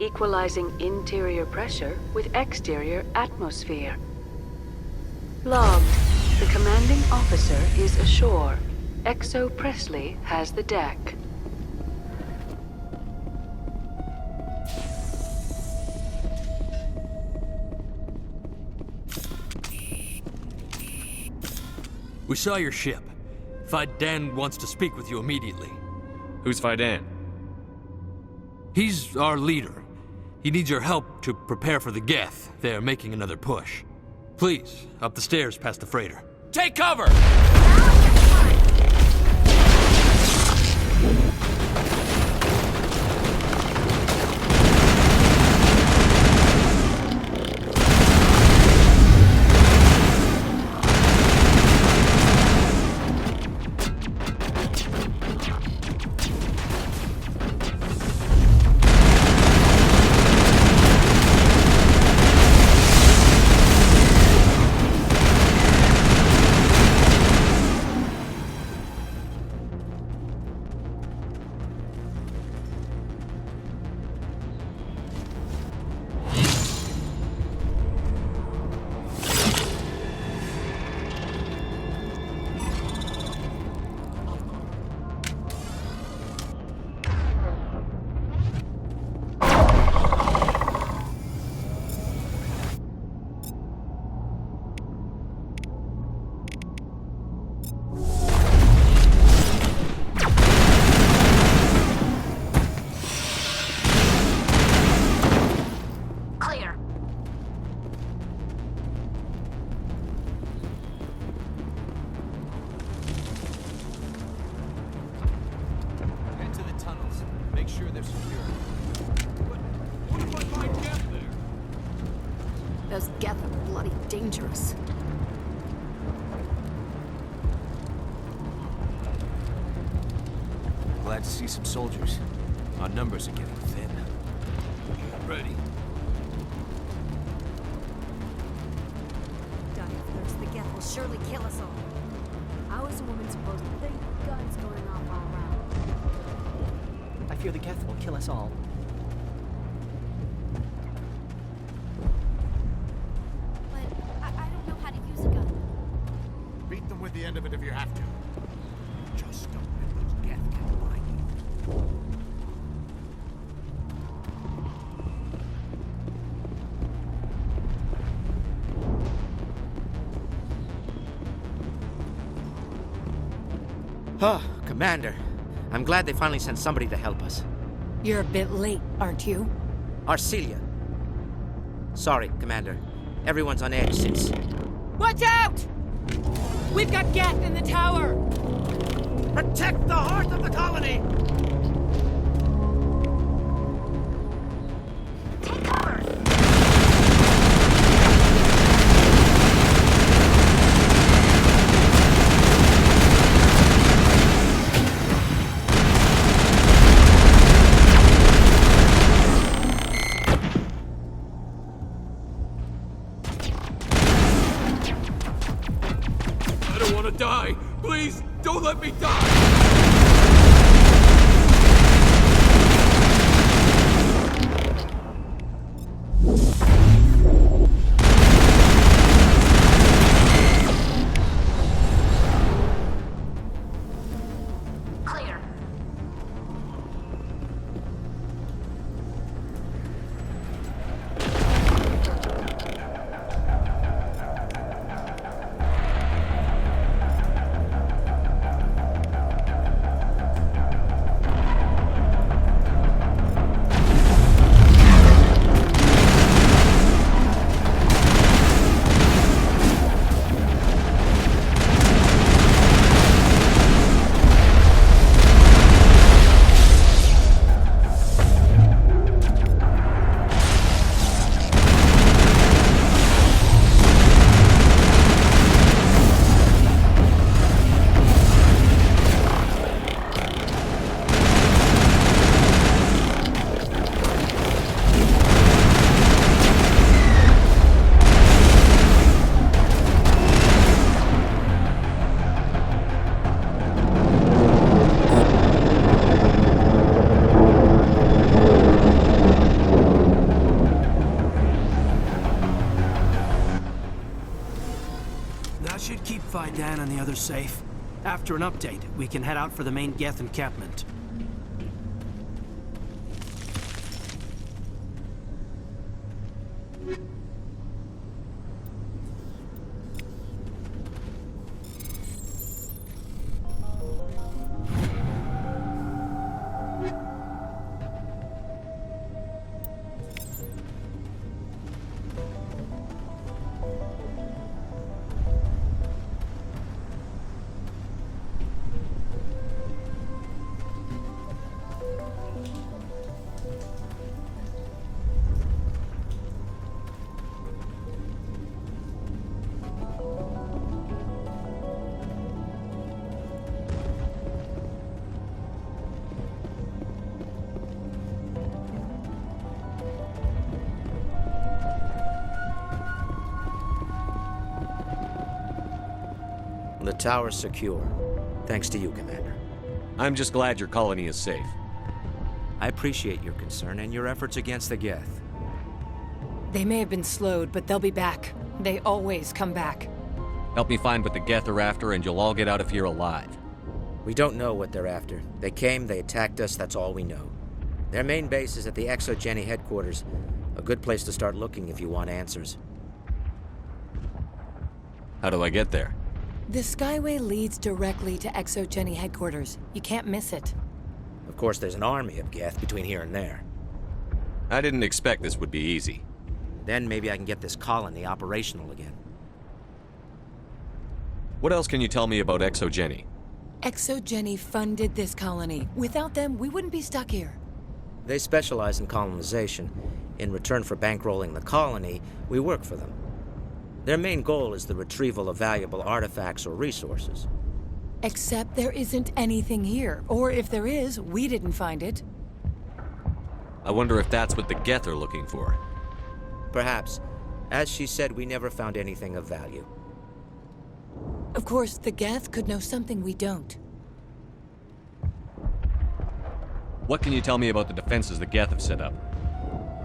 equalizing interior pressure with exterior atmosphere. Logged. The commanding officer is ashore. Exo Presley has the deck. We saw your ship. Fidan wants to speak with you immediately. Who's Fidan? He's our leader. He needs your help to prepare for the Geth. They're making another push. Please, up the stairs past the freighter. Take cover! Make sure they're secure. But what if I find Geth there? Those Geth are bloody dangerous. Glad to see some soldiers. Our numbers are getting thin. Ready. Dying of thirst, the Geth will surely kill us all. How is a woman supposed to think? Guns going off all around. I fear the Geth will kill us all. But I don't know how to use a gun. Beat them with the end of it if you have to. Just don't let those Geth get by you. Oh, Commander. I'm glad they finally sent somebody to help us. You're a bit late, aren't you? Arcelia. Sorry, Commander. Everyone's on edge since... Watch out! We've got Geth in the tower! Protect the heart of the colony! Take cover! I don't want to die. Please, don't let me die. weather's safe. After an update, we can head out for the main Geth encampment. The tower's secure. Thanks to you, Commander. I'm just glad your colony is safe. I appreciate your concern and your efforts against the Geth. They may have been slowed, but they'll be back. They always come back. Help me find what the Geth are after, and you'll all get out of here alive. We don't know what they're after. They came, they attacked us, that's all we know. Their main base is at the ExoGeni headquarters. A good place to start looking if you want answers. How do I get there? The Skyway leads directly to ExoGeni headquarters. You can't miss it. Of course, there's an army of Geth between here and there. I didn't expect this would be easy. Then maybe I can get this colony operational again. What else can you tell me about ExoGeni? ExoGeni funded this colony. Without them, we wouldn't be stuck here. They specialize in colonization. In return for bankrolling the colony, we work for them. Their main goal is the retrieval of valuable artifacts or resources. Except there isn't anything here. Or if there is, we didn't find it. I wonder if that's what the Geth are looking for. Perhaps. As she said, we never found anything of value. Of course, the Geth could know something we don't. What can you tell me about the defenses the Geth have set up?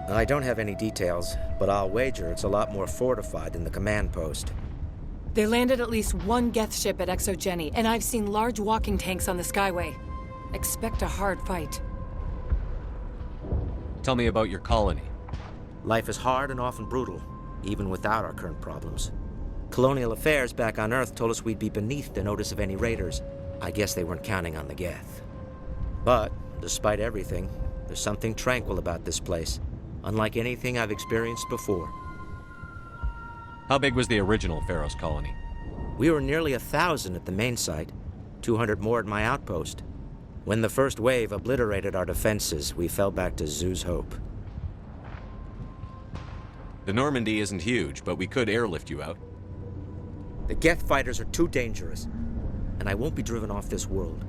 I don't have any details, but I'll wager it's a lot more fortified than the command post. They landed at least one Geth ship at ExoGeni, and I've seen large walking tanks on the Skyway. Expect a hard fight. Tell me about your colony. Life is hard and often brutal, even without our current problems. Colonial affairs back on Earth told us we'd be beneath the notice of any raiders. I guess they weren't counting on the Geth. But, despite everything, there's something tranquil about this place. Unlike anything I've experienced before. How big was the original Feros colony? We were nearly 1,000 at the main site, 200 more at my outpost. When the first wave obliterated our defenses, we fell back to Zoo's Hope. The Normandy isn't huge, but we could airlift you out. The Geth fighters are too dangerous, and I won't be driven off this world.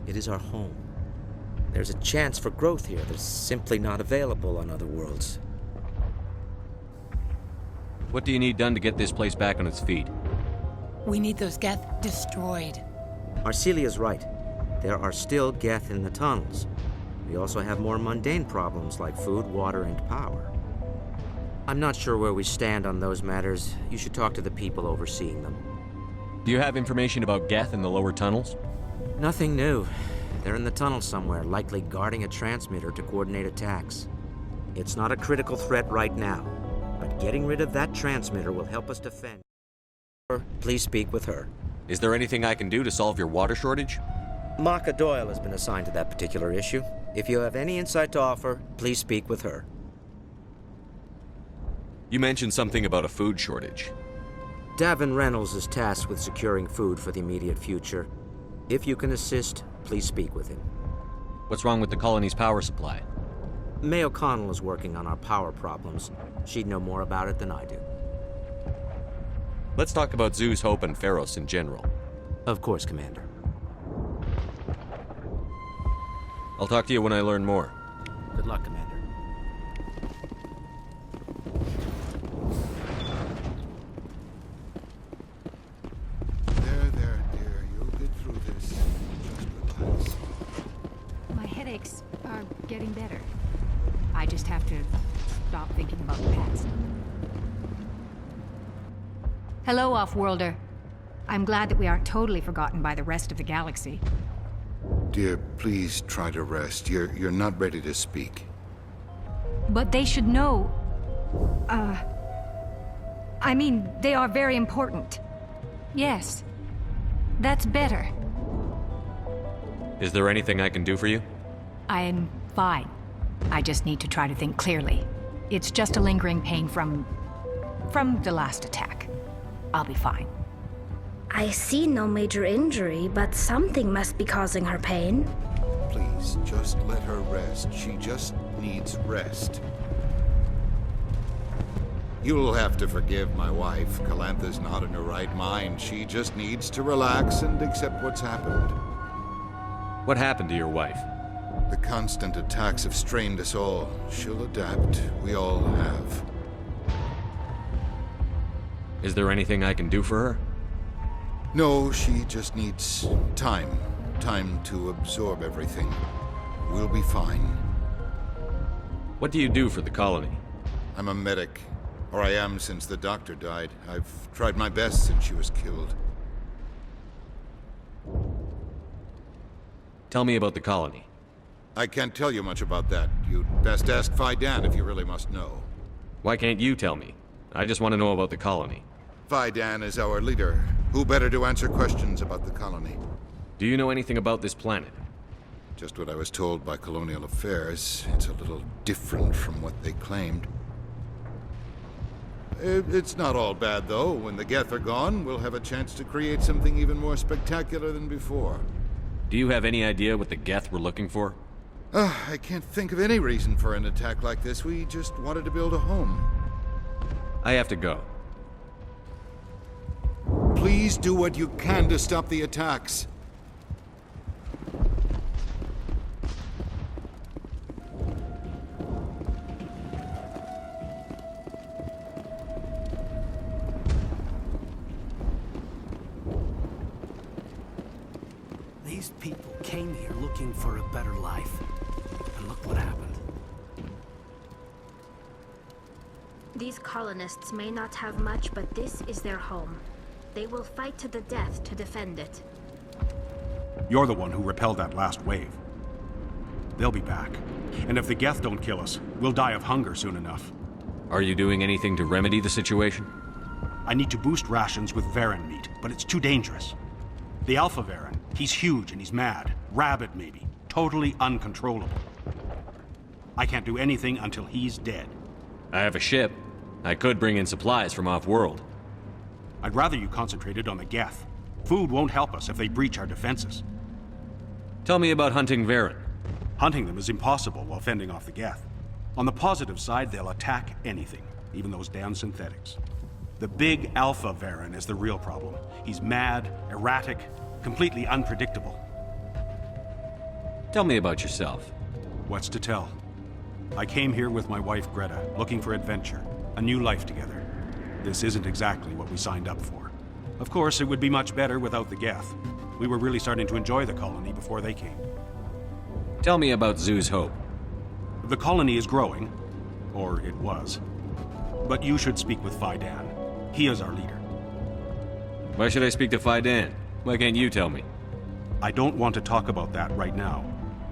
It is our home. There's a chance for growth here that's simply not available on other worlds. What do you need done to get this place back on its feet? We need those Geth destroyed. Arcelia's right. There are still Geth in the tunnels. We also have more mundane problems like food, water, and power. I'm not sure where we stand on those matters. You should talk to the people overseeing them. Do you have information about Geth in the lower tunnels? Nothing new. They're in the tunnel somewhere, likely guarding a transmitter to coordinate attacks. It's not a critical threat right now, but getting rid of that transmitter will help us defend. Please speak with her. Is there anything I can do to solve your water shortage? Maka Doyle has been assigned to that particular issue. If you have any insight to offer, please speak with her. You mentioned something about a food shortage. Davin Reynolds is tasked with securing food for the immediate future. If you can assist, please speak with him. What's wrong with the colony's power supply? May O'Connell is working on our power problems. She'd know more about it than I do. Let's talk about Zoo's Hope and Feros in general. Of course, Commander. I'll talk to you when I learn more. Good luck, Commander. There, dear. You'll get through this. Just relax. My headaches are getting better. I just have to stop thinking about the past. Hello, Off-Worlder. I'm glad that we aren't totally forgotten by the rest of the galaxy. Dear, please try to rest. You're not ready to speak. But they should know... I mean, they are very important. Yes. That's better. Is there anything I can do for you? I'm fine. I just need to try to think clearly. It's just a lingering pain from the last attack. I'll be fine. I see no major injury, but something must be causing her pain. Please, just let her rest. She just needs rest. You'll have to forgive my wife. Calantha's not in her right mind. She just needs to relax and accept what's happened. What happened to your wife? The constant attacks have strained us all. She'll adapt. We all have. Is there anything I can do for her? No, she just needs time. Time to absorb everything. We'll be fine. What do you do for the colony? I'm a medic. Or I am since the doctor died. I've tried my best since she was killed. Tell me about the colony. I can't tell you much about that. You'd best ask Faidan if you really must know. Why can't you tell me? I just want to know about the colony. Faidan is our leader. Who better to answer questions about the colony? Do you know anything about this planet? Just what I was told by Colonial Affairs. It's a little different from what they claimed. It's not all bad, though. When the Geth are gone, we'll have a chance to create something even more spectacular than before. Do you have any idea what the Geth were looking for? I can't think of any reason for an attack like this. We just wanted to build a home. I have to go. Please do what you can to stop the attacks. These people came here looking for a better life. And look what happened. These colonists may not have much, but this is their home. They will fight to the death to defend it. You're the one who repelled that last wave. They'll be back. And if the Geth don't kill us, we'll die of hunger soon enough. Are you doing anything to remedy the situation? I need to boost rations with Varen meat, but it's too dangerous. The Alpha Varen, he's huge and he's mad. Rabid, maybe. Totally uncontrollable. I can't do anything until he's dead. I have a ship. I could bring in supplies from off-world. I'd rather you concentrated on the Geth. Food won't help us if they breach our defenses. Tell me about hunting Varen. Hunting them is impossible while fending off the Geth. On the positive side, they'll attack anything, even those damn synthetics. The big Alpha Varen is the real problem. He's mad, erratic, completely unpredictable. Tell me about yourself. What's to tell? I came here with my wife Greta, looking for adventure, a new life together. This isn't exactly what we signed up for. Of course, it would be much better without the Geth. We were really starting to enjoy the colony before they came. Tell me about Zoo's Hope. The colony is growing, or it was. But you should speak with Faidan. He is our leader. Why should I speak to Faidan? Why can't you tell me? I don't want to talk about that right now.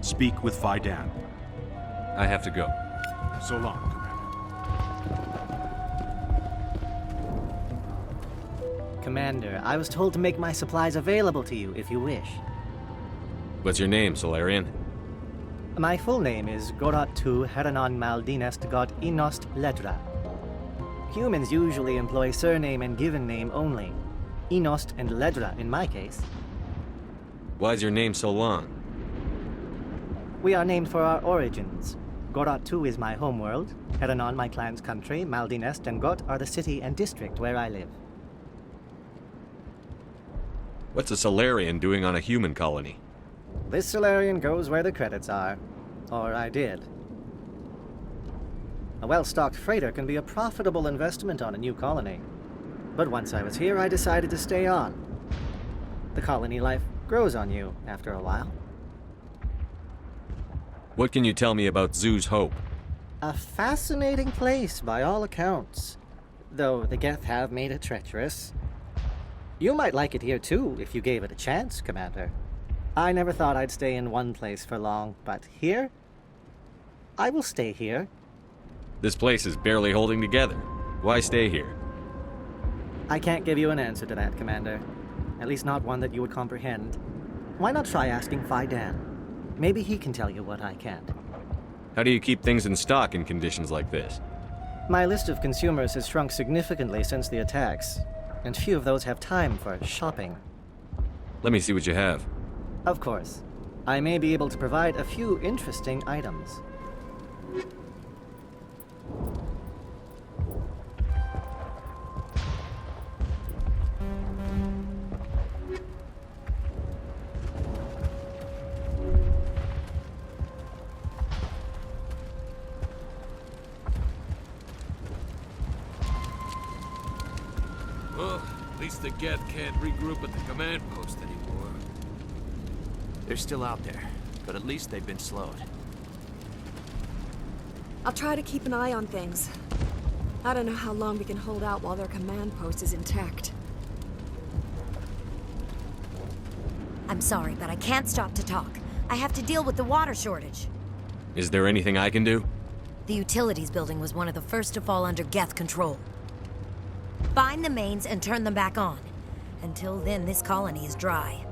Speak with Faidan. I have to go. So long, Commander. Commander, I was told to make my supplies available to you if you wish. What's your name, Solarian? My full name is Goratu Heranon Maldinest God Inost Ledra. Humans usually employ surname and given name only. Inost and Ledra in my case. Why's your name so long? We are named for our origins. Goratu is my homeworld, Heranon my clan's country, Maldinest and Got are the city and district where I live. What's a Solarian doing on a human colony? This Solarian goes where the credits are. Or I did. A well-stocked freighter can be a profitable investment on a new colony. But once I was here, I decided to stay on. The colony life grows on you after a while. What can you tell me about Zoo's Hope? A fascinating place by all accounts. Though the Geth have made it treacherous. You might like it here too, if you gave it a chance, Commander. I never thought I'd stay in one place for long, but here? I will stay here. This place is barely holding together. Why stay here? I can't give you an answer to that, Commander. At least not one that you would comprehend. Why not try asking Fidan? Maybe he can tell you what I can't. How do you keep things in stock in conditions like this? My list of consumers has shrunk significantly since the attacks, and few of those have time for shopping. Let me see what you have. Of course. I may be able to provide a few interesting items. Well, at least the Geth can't regroup at the command post anymore. They're still out there, but at least they've been slowed. I'll try to keep an eye on things. I don't know how long we can hold out while their command post is intact. I'm sorry, but I can't stop to talk. I have to deal with the water shortage. Is there anything I can do? The utilities building was one of the first to fall under Geth control. Find the mains and turn them back on. Until then, this colony is dry.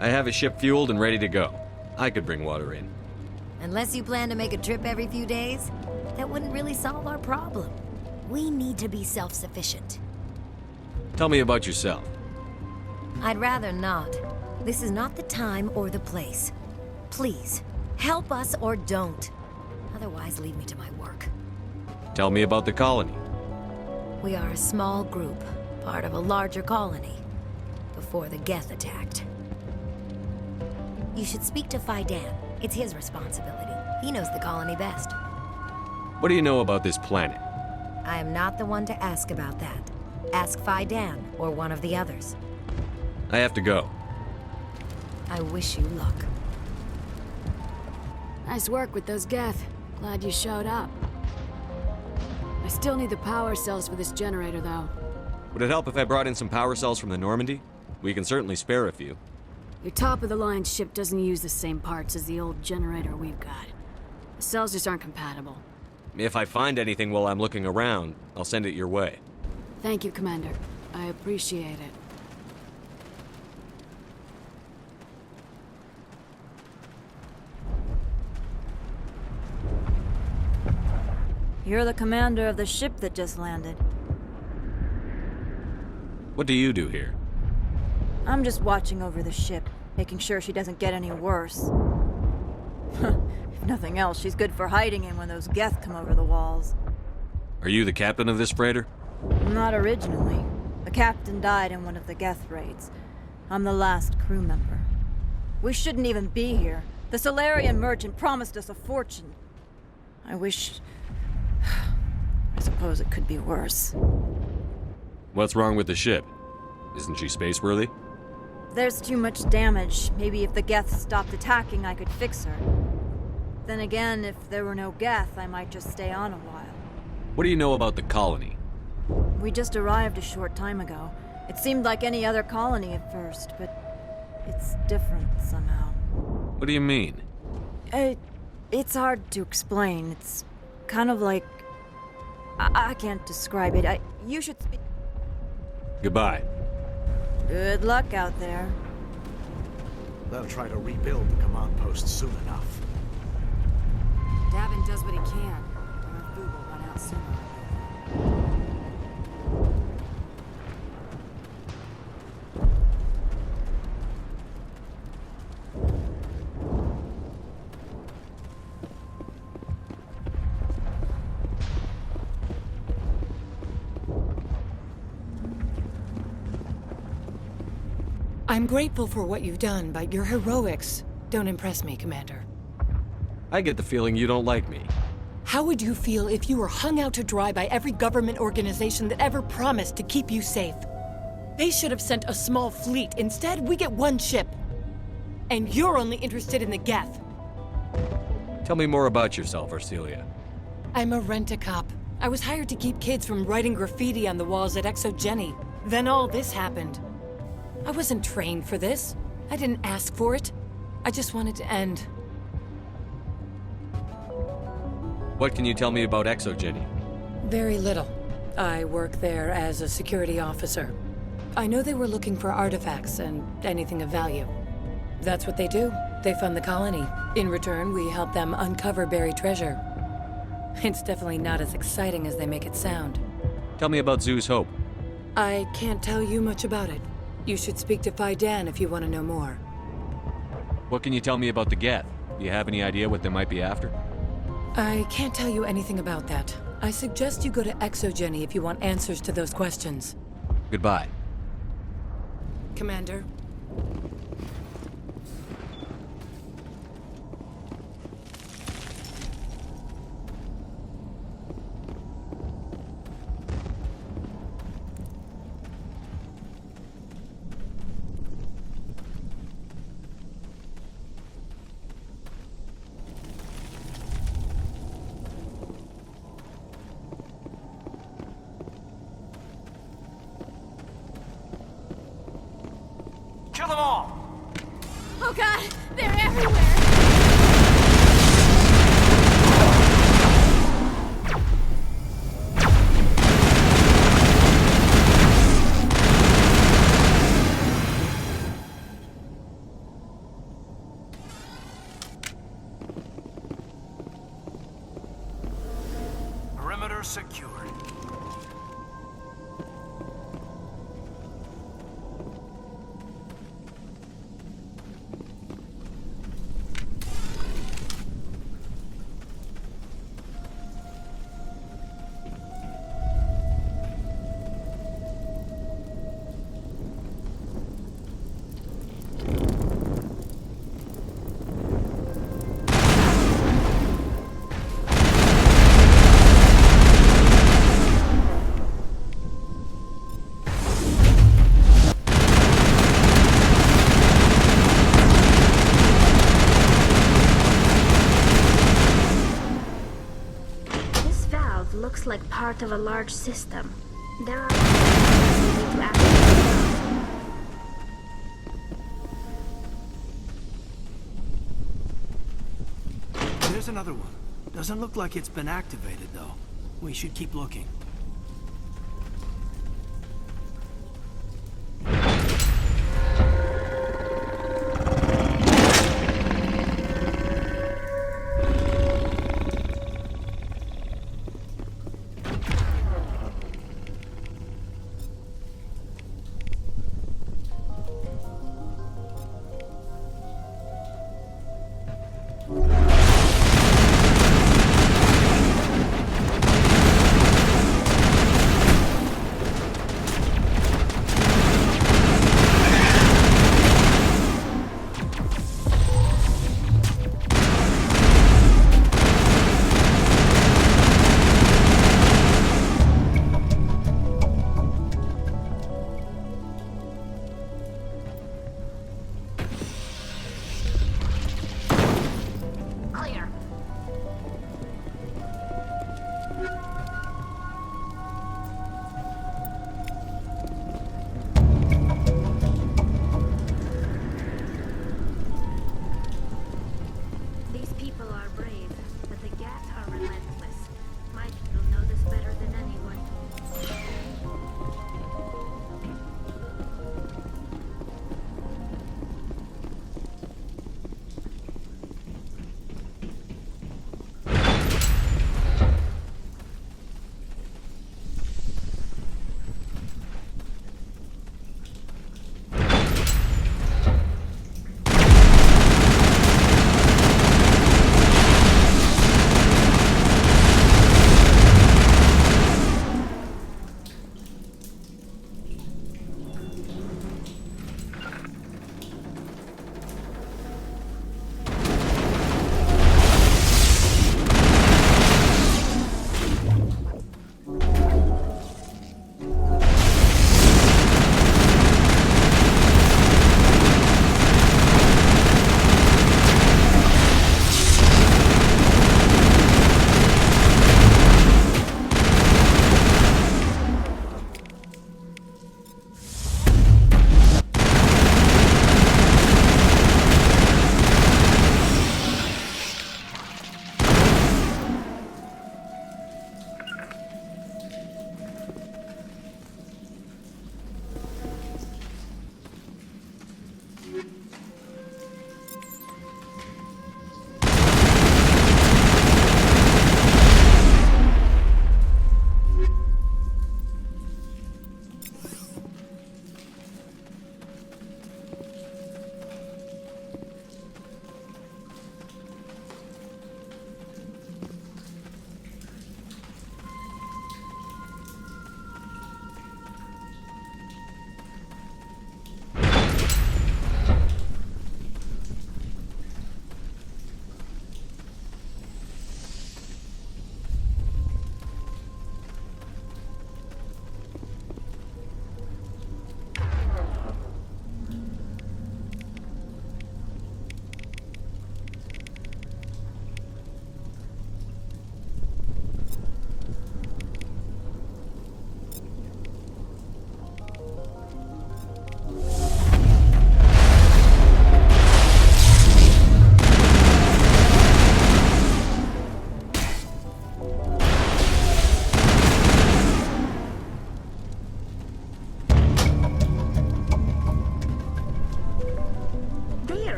I have a ship fueled and ready to go. I could bring water in. Unless you plan to make a trip every few days, that wouldn't really solve our problem. We need to be self-sufficient. Tell me about yourself. I'd rather not. This is not the time or the place. Please, help us or don't. Otherwise, leave me to my work. Tell me about the colony. We are a small group, part of a larger colony, before the Geth attacked. You should speak to Fidan. It's his responsibility. He knows the colony best. What do you know about this planet? I am not the one to ask about that. Ask Fidan or one of the others. I have to go. I wish you luck. Nice work with those Geth. Glad you showed up. I still need the power cells for this generator, though. Would it help if I brought in some power cells from the Normandy? We can certainly spare a few. Your top-of-the-line ship doesn't use the same parts as the old generator we've got. The cells just aren't compatible. If I find anything while I'm looking around, I'll send it your way. Thank you, Commander. I appreciate it. You're the commander of the ship that just landed. What do you do here? I'm just watching over the ship, making sure she doesn't get any worse. If nothing else, she's good for hiding in when those Geth come over the walls. Are you the captain of this freighter? Not originally. The captain died in one of the Geth raids. I'm the last crew member. We shouldn't even be here. The Solarian merchant promised us a fortune. I wish... I suppose it could be worse. What's wrong with the ship? Isn't she spaceworthy? There's too much damage. Maybe if the Geth stopped attacking, I could fix her. Then again, if there were no Geth, I might just stay on a while. What do you know about the colony? We just arrived a short time ago. It seemed like any other colony at first, but it's different somehow. What do you mean? It's hard to explain. It's kind of like... I can't describe it. You should speak... Goodbye. Good luck out there. They'll try to rebuild the command post soon enough. Davin does what he can, or our food will run out sooner. I'm grateful for what you've done, but your heroics don't impress me, Commander. I get the feeling you don't like me. How would you feel if you were hung out to dry by every government organization that ever promised to keep you safe? They should have sent a small fleet. Instead, we get one ship. And you're only interested in the Geth. Tell me more about yourself, Arcelia. I'm a rent-a-cop, I was hired to keep kids from writing graffiti on the walls at Exogeny. Then all this happened. I wasn't trained for this. I didn't ask for it. I just wanted to end. What can you tell me about Exogeny? Very little. I work there as a security officer. I know they were looking for artifacts and anything of value. That's what they do. They fund the colony. In return, we help them uncover buried treasure. It's definitely not as exciting as they make it sound. Tell me about Zoo's Hope. I can't tell you much about it. You should speak to Faidan if you want to know more. What can you tell me about the Geth? Do you have any idea what they might be after? I can't tell you anything about that. I suggest you go to Exogeny if you want answers to those questions. Goodbye. Commander. Kill them all! Oh god, they're everywhere! Perimeter secured. Looks like part of a large system. There are we need to activate. There's another one. Doesn't look like it's been activated, though. We should keep looking.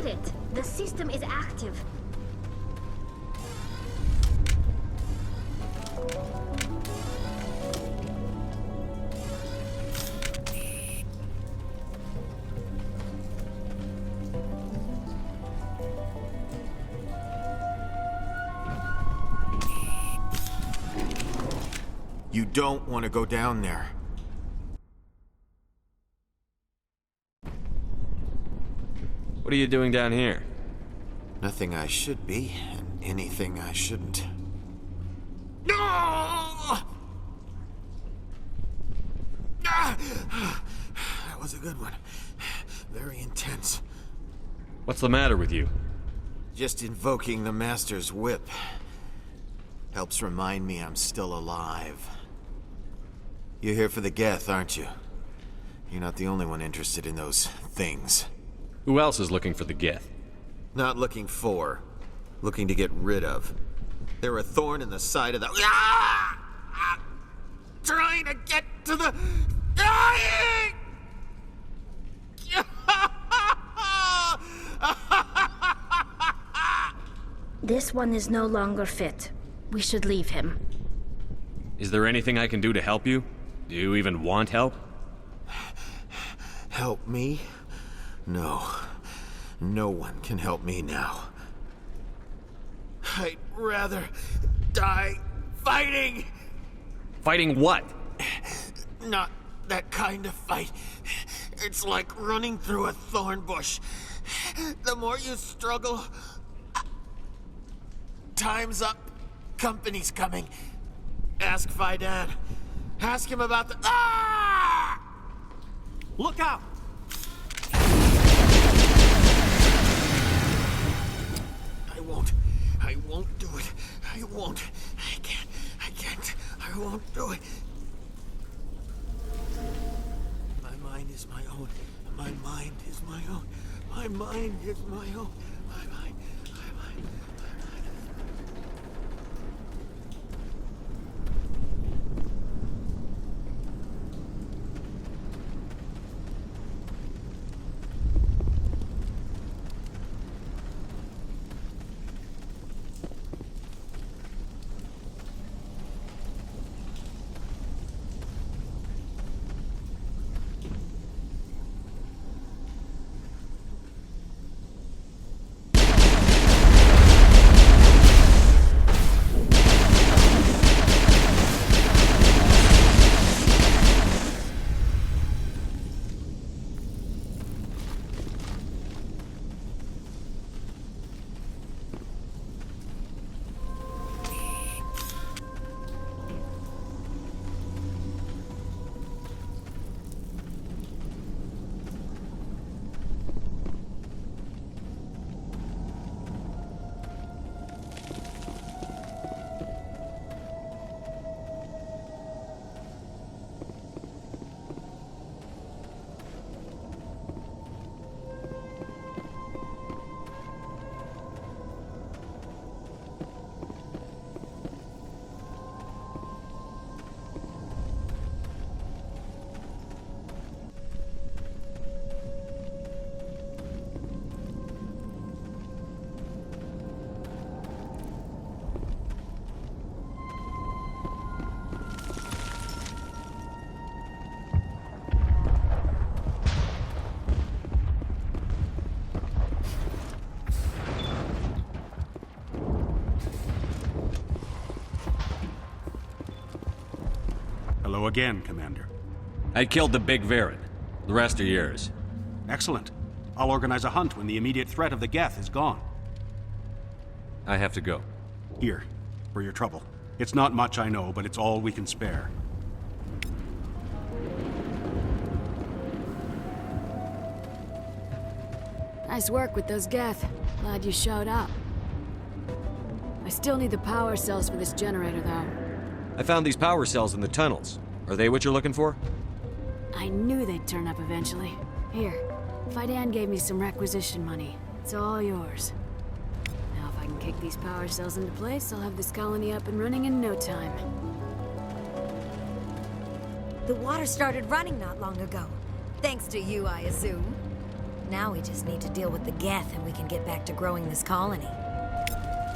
it. The system is active. You don't want to go down there. What are you doing down here? Nothing I should be, and anything I shouldn't. No! That was a good one. Very intense. What's the matter with you? Just invoking the Master's whip helps remind me I'm still alive. You're here for the Geth, aren't you? You're not the only one interested in those things. Who else is looking for the Geth? Not looking for. Looking to get rid of. They're a thorn in the side of the... Ah! Ah! Trying to get to the... Dying! This one is no longer fit. We should leave him. Is there anything I can do to help you? Do you even want help? Help me? No. No one can help me now. I'd rather die fighting! Fighting what? Not that kind of fight. It's like running through a thorn bush. The more you struggle... Time's up. Company's coming. Ask Faidan. Ask him about the... Ah! Look out! I won't do it. I won't. I can't. I won't do it. My mind is my own. My mind is my own. My mind is my own. My mind. Hello again, Commander. I killed the big Varen. The rest are yours. Excellent. I'll organize a hunt when the immediate threat of the Geth is gone. I have to go. Here, for your trouble. It's not much, I know, but it's all we can spare. Nice work with those Geth. Glad you showed up. I still need the power cells for this generator, though. I found these power cells in the tunnels. Are they what you're looking for? I knew they'd turn up eventually. Here, Faidan gave me some requisition money. It's all yours. Now if I can kick these power cells into place, I'll have this colony up and running in no time. The water started running not long ago. Thanks to you, I assume. Now we just need to deal with the Geth and we can get back to growing this colony.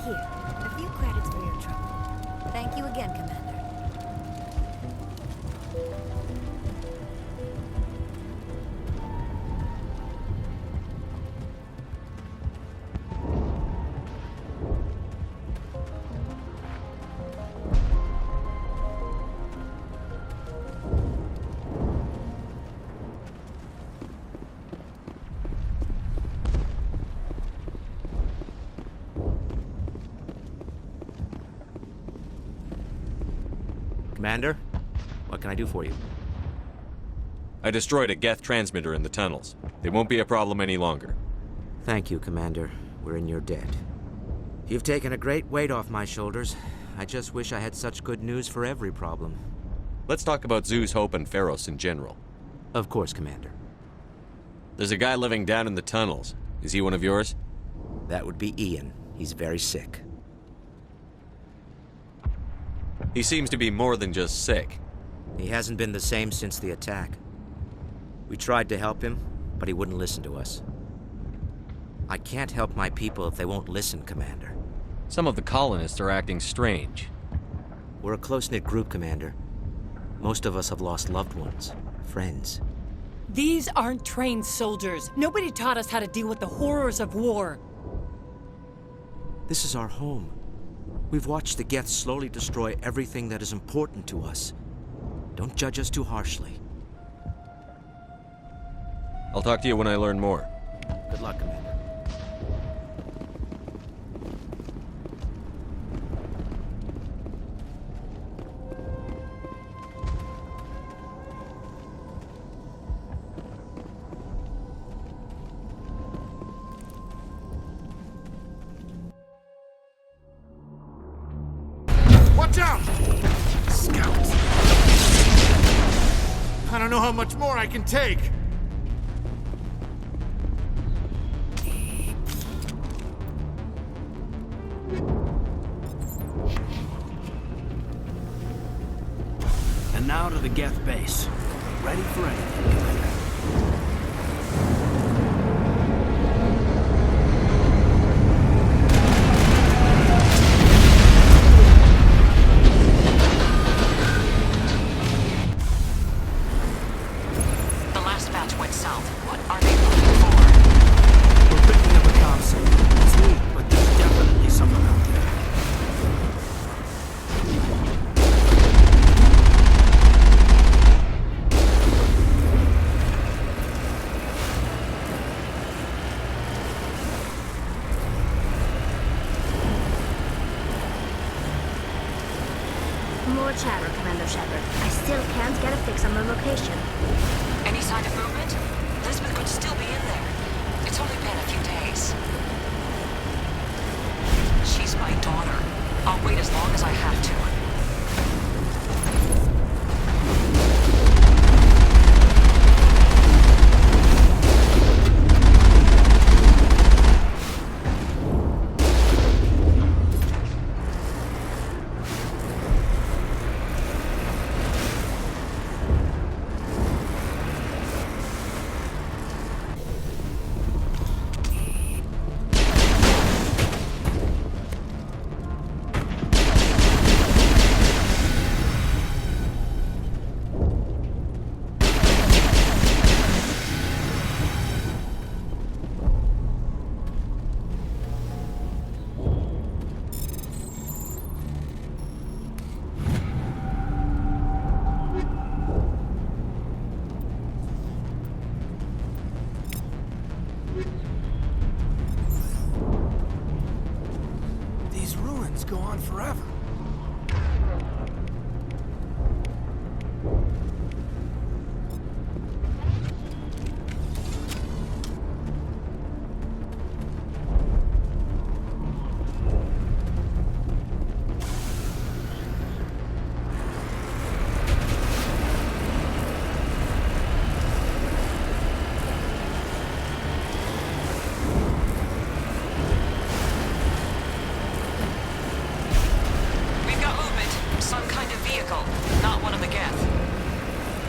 Here, a few credits for your trouble. Thank you again, Commander. Commander, what can I do for you? I destroyed a Geth transmitter in the tunnels. They won't be a problem any longer. Thank you, Commander. We're in your debt. You've taken a great weight off my shoulders. I just wish I had such good news for every problem. Let's talk about Zoo's Hope and Feros in general. Of course, Commander. There's a guy living down in the tunnels. Is he one of yours? That would be Ian. He's very sick. He seems to be more than just sick. He hasn't been the same since the attack. We tried to help him, but he wouldn't listen to us. I can't help my people if they won't listen, Commander. Some of the colonists are acting strange. We're a close-knit group, Commander. Most of us have lost loved ones, friends. These aren't trained soldiers. Nobody taught us how to deal with the horrors of war. This is our home. We've watched the Geth slowly destroy everything that is important to us. Don't judge us too harshly. I'll talk to you when I learn more. Good luck, Commander. Watch out! Scouts! I don't know how much more I can take. And now to the Geth base. Ready for anything, Commander. More chatter, Commander Shepard. I still can't get a fix on the location. Any sign of movement? Elizabeth could still be in there. It's only been a few days. She's my daughter. I'll wait as long as I have to. These ruins go on forever.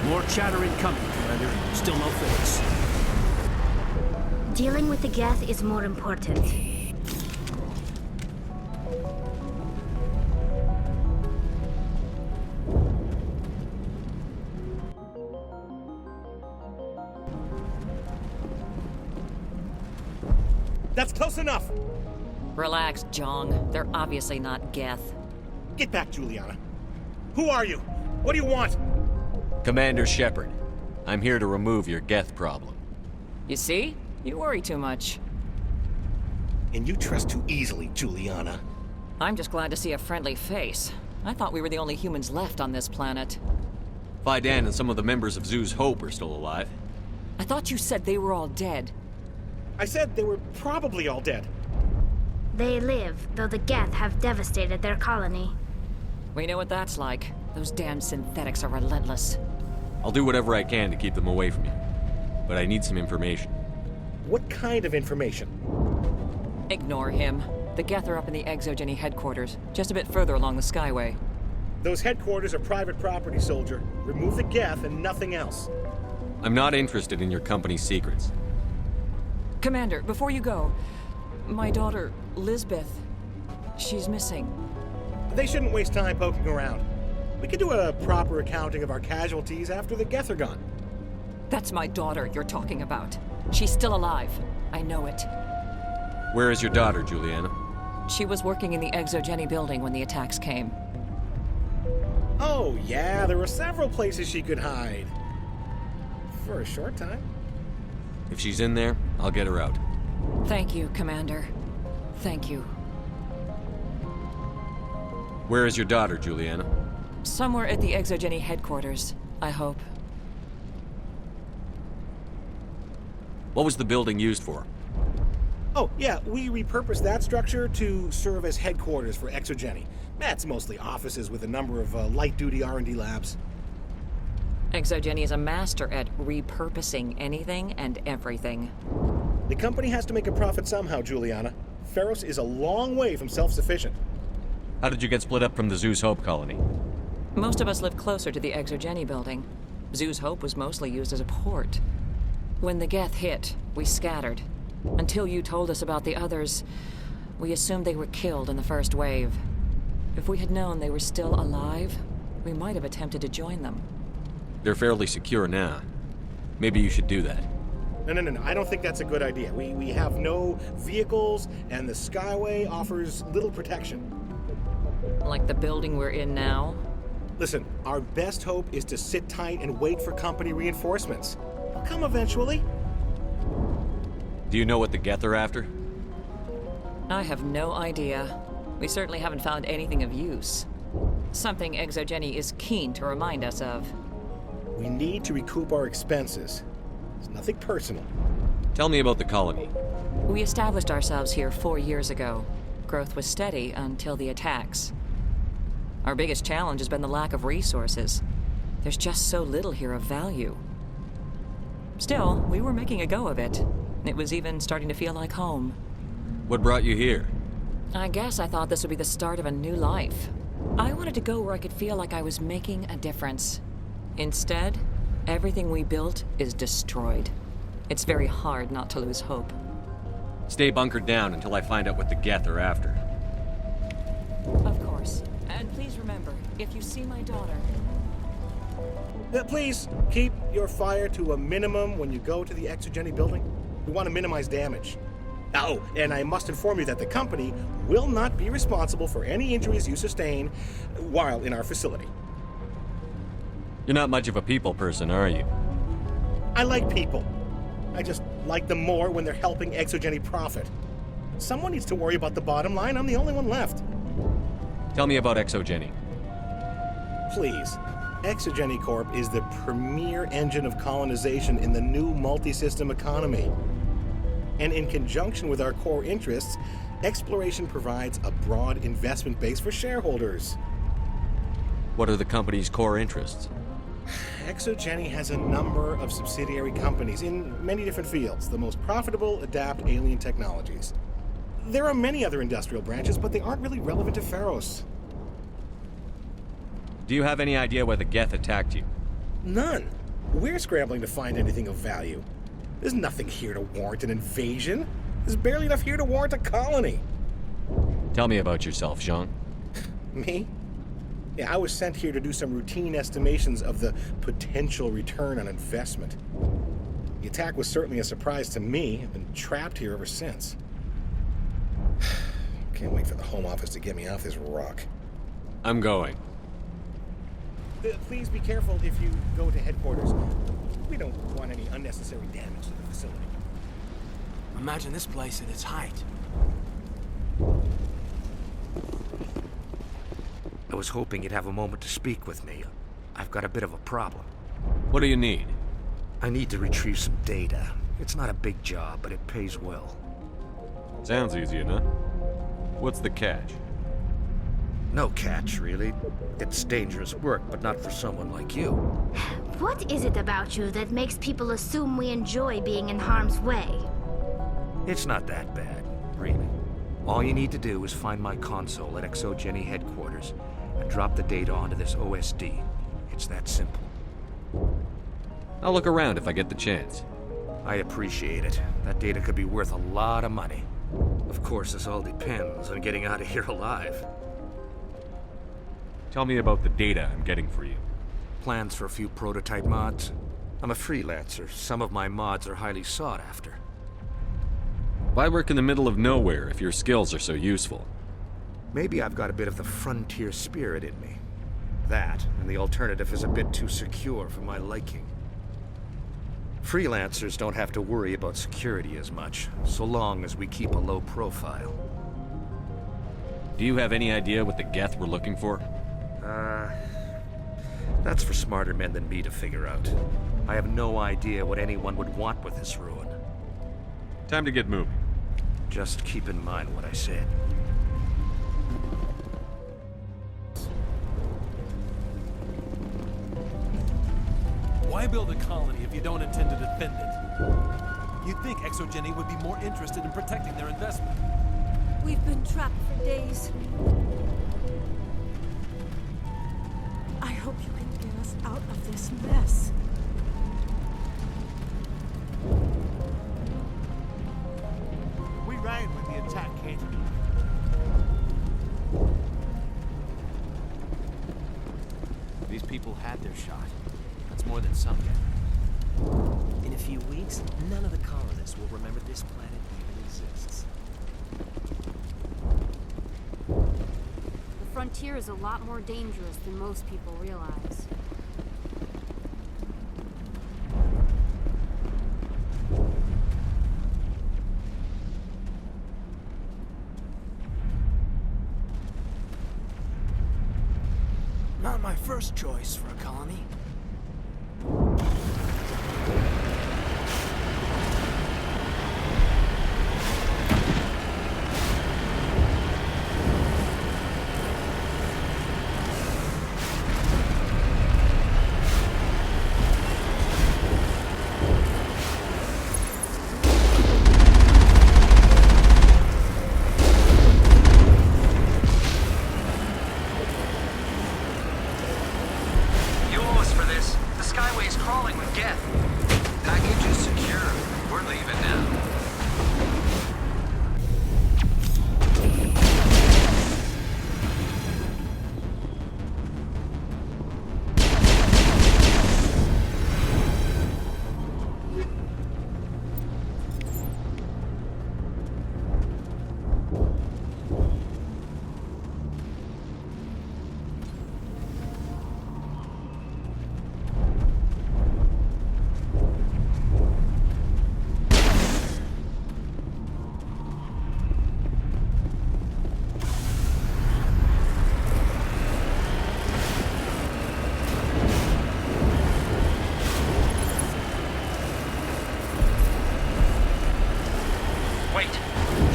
More chatter incoming, Commander. Still no fix. Dealing with the Geth is more important. That's close enough! Relax, Jong. They're obviously not Geth. Get back, Juliana. Who are you? What do you want? Commander Shepard. I'm here to remove your Geth problem. You see? You worry too much. And you trust too easily, Juliana. I'm just glad to see a friendly face. I thought we were the only humans left on this planet. Fidan and some of the members of Zoo's Hope are still alive. I thought you said they were all dead. I said they were probably all dead. They live, though the Geth have devastated their colony. We know what that's like. Those damn synthetics are relentless. I'll do whatever I can to keep them away from you. But I need some information. What kind of information? Ignore him. The Geth are up in the Exogeny headquarters, just a bit further along the Skyway. Those headquarters are private property, soldier. Remove the Geth and nothing else. I'm not interested in your company's secrets. Commander, before you go, my daughter, Lisbeth, she's missing. They shouldn't waste time poking around. We could do a proper accounting of our casualties after the Geth are gone. That's my daughter you're talking about. She's still alive. I know it. Where is your daughter, Juliana? She was working in the Exogeny building when the attacks came. Oh, yeah, there were several places she could hide. For a short time. If she's in there, I'll get her out. Thank you, Commander. Thank you. Where is your daughter, Juliana? Somewhere at the Exogeny headquarters, I hope. What was the building used for? Oh, yeah, we repurposed that structure to serve as headquarters for Exogeny. That's mostly offices with a number of light-duty R&D labs. Exogeny is a master at repurposing anything and everything. The company has to make a profit somehow, Juliana. Feros is a long way from self-sufficient. How did you get split up from the Zoo's Hope colony? Most of us lived closer to the Exogeny building. Zoo's Hope was mostly used as a port. When the Geth hit, we scattered. Until you told us about the others, we assumed they were killed in the first wave. If we had known they were still alive, we might have attempted to join them. They're fairly secure now. Maybe you should do that. No. I don't think that's a good idea. We have no vehicles, and the Skyway offers little protection. Like the building we're in now? Listen, our best hope is to sit tight and wait for company reinforcements. They'll come eventually. Do you know what the Geth are after? I have no idea. We certainly haven't found anything of use. Something Exogeny is keen to remind us of. We need to recoup our expenses. It's nothing personal. Tell me about the colony. We established ourselves here 4 years ago. Growth was steady until the attacks. Our biggest challenge has been the lack of resources. There's just so little here of value. Still, we were making a go of it. It was even starting to feel like home. What brought you here? I guess I thought this would be the start of a new life. I wanted to go where I could feel like I was making a difference. Instead, everything we built is destroyed. It's very hard not to lose hope. Stay bunkered down until I find out what the Geth are after. Of course. And please remember, if you see my daughter... Please, keep your fire to a minimum when you go to the Exogeny building. We want to minimize damage. Oh, and I must inform you that the company will not be responsible for any injuries you sustain while in our facility. You're not much of a people person, are you? I like people. I just like them more when they're helping Exogeny profit. Someone needs to worry about the bottom line. I'm the only one left. Tell me about Exogeny. Please. Exogeny Corp is the premier engine of colonization in the new multi-system economy. And in conjunction with our core interests, exploration provides a broad investment base for shareholders. What are the company's core interests? Exogeny has a number of subsidiary companies in many different fields. The most profitable adapt alien technologies. There are many other industrial branches, but they aren't really relevant to Feros. Do you have any idea why the Geth attacked you? None. We're scrambling to find anything of value. There's nothing here to warrant an invasion. There's barely enough here to warrant a colony. Tell me about yourself, Jean. Me? Yeah, I was sent here to do some routine estimations of the potential return on investment. The attack was certainly a surprise to me. I've been trapped here ever since. Can't wait for the Home Office to get me off this rock. I'm going. Please be careful if you go to headquarters. We don't want any unnecessary damage to the facility. Imagine this place at its height. I was hoping you'd have a moment to speak with me. I've got a bit of a problem. What do you need? I need to retrieve some data. It's not a big job, but it pays well. Sounds easy enough. What's the catch? No catch, really. It's dangerous work, but not for someone like you. What is it about you that makes people assume we enjoy being in harm's way? It's not that bad, really. All you need to do is find my console at Exogeny headquarters and drop the data onto this OSD. It's that simple. I'll look around if I get the chance. I appreciate it. That data could be worth a lot of money. Of course, this all depends on getting out of here alive. Tell me about the data I'm getting for you. Plans for a few prototype mods. I'm a freelancer. Some of my mods are highly sought after. Why work in the middle of nowhere if your skills are so useful? Maybe I've got a bit of the frontier spirit in me. That, and the alternative is a bit too secure for my liking. Freelancers don't have to worry about security as much, so long as we keep a low profile. Do you have any idea what the Geth were looking for? That's for smarter men than me to figure out. I have no idea what anyone would want with this ruin. Time to get moving. Just keep in mind what I said. Why build a colony if you don't intend to defend it? You'd think Exogeny would be more interested in protecting their investment. We've been trapped for days. I hope you can get us out of this mess. We ran when the attack came. These people had their shot. That's more than some get. In a few weeks, none of the colonists will remember this planet even exists. The frontier is a lot more dangerous than most people realize. Not my first choice for a colony.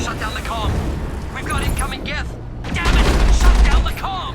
Shut down the comm! We've got incoming Geth! Damn it! Shut down the comm!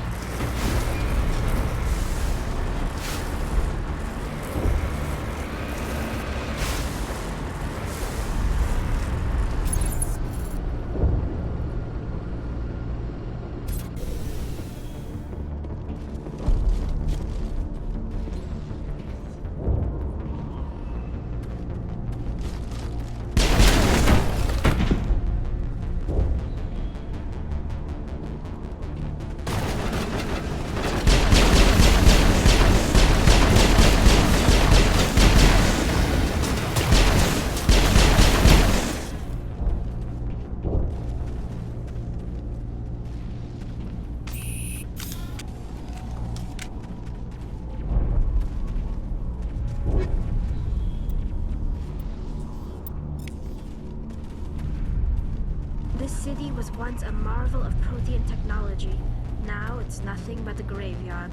city was once a marvel of Protean technology. Now it's nothing but a graveyard.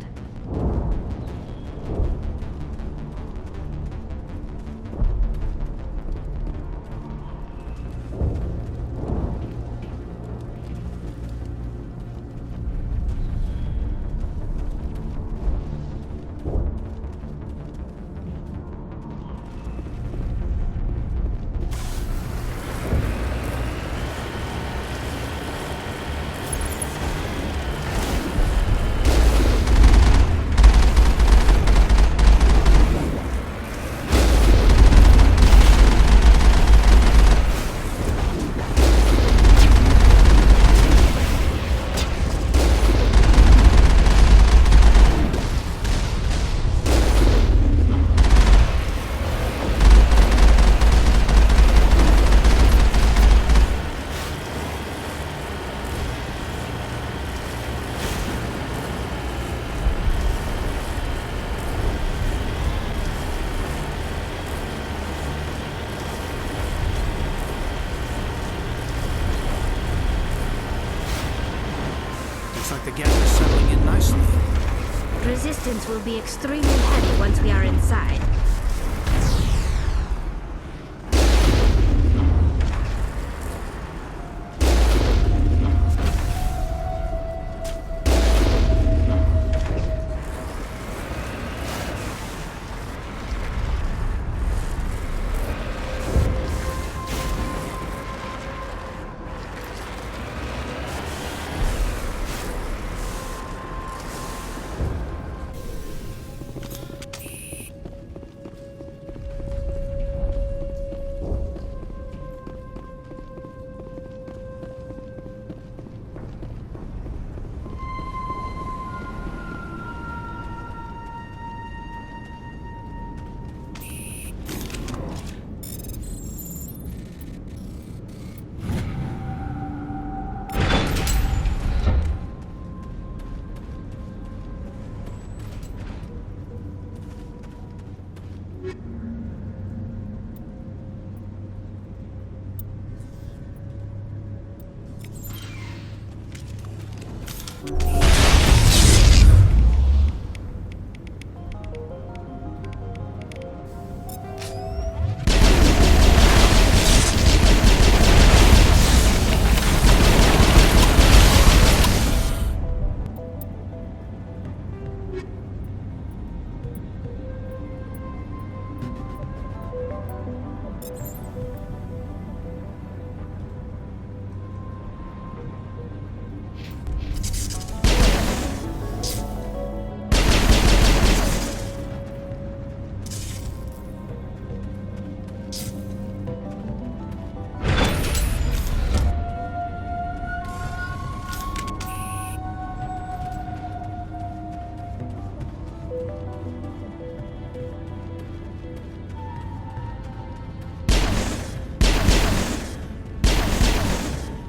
Looks like the geth is settling in nicely. Resistance will be extremely heavy once we are inside.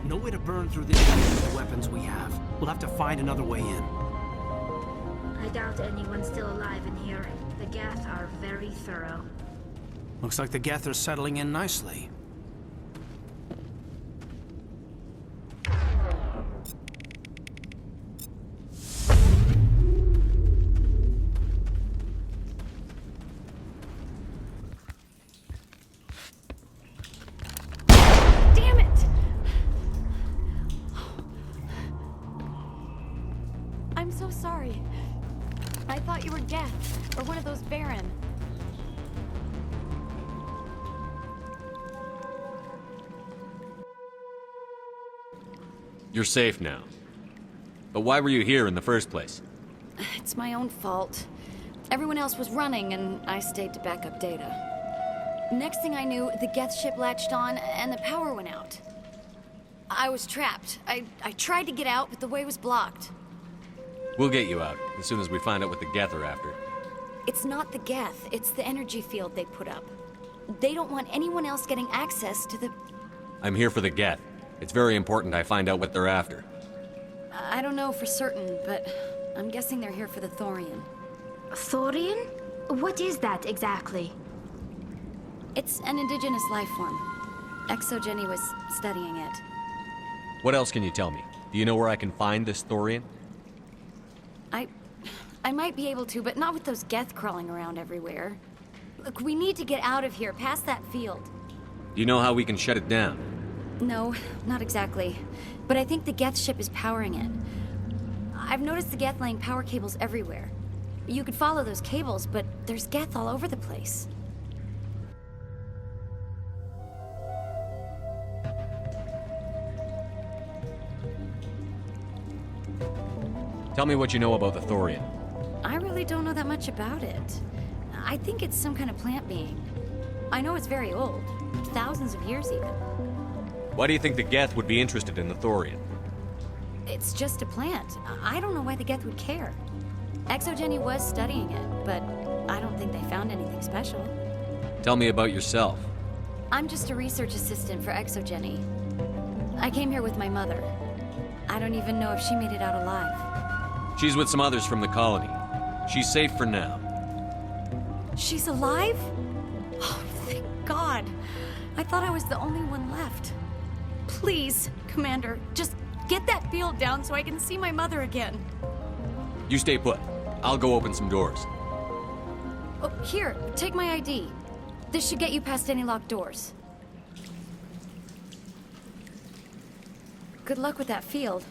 No way to burn through this shit with the weapons we have. We'll have to find another way in. I doubt anyone's still alive in here. The Geth are very thorough. Looks like the geth are settling in nicely. Damn it! I'm so sorry. I thought you were Geth, or one of those Baron. You're safe now. But why were you here in the first place? It's my own fault. Everyone else was running, and I stayed to back up data. Next thing I knew, the Geth ship latched on, and the power went out. I was trapped. I tried to get out, but the way was blocked. We'll get you out, as soon as we find out what the Geth are after. It's not the Geth, it's the energy field they put up. They don't want anyone else getting access to the... I'm here for the Geth. It's very important I find out what they're after. I don't know for certain, but I'm guessing they're here for the Thorian. Thorian? What is that exactly? It's an indigenous life form. Exogeny was studying it. What else can you tell me? Do you know where I can find this Thorian? I might be able to, but not with those Geth crawling around everywhere. Look, we need to get out of here, past that field. Do you know how we can shut it down? No, not exactly. But I think the Geth ship is powering it. I've noticed the Geth laying power cables everywhere. You could follow those cables, but there's Geth all over the place. Tell me what you know about the Thorian. I really don't know that much about it. I think it's some kind of plant being. I know it's very old, thousands of years even. Why do you think the Geth would be interested in the Thorian? It's just a plant. I don't know why the Geth would care. Exogeny was studying it, but I don't think they found anything special. Tell me about yourself. I'm just a research assistant for Exogeny. I came here with my mother. I don't even know if she made it out alive. She's with some others from the colony. She's safe for now. She's alive? Oh, thank God. I thought I was the only one left. Please, Commander, just get that field down so I can see my mother again. You stay put. I'll go open some doors. Oh, here, take my ID. This should get you past any locked doors. Good luck with that field.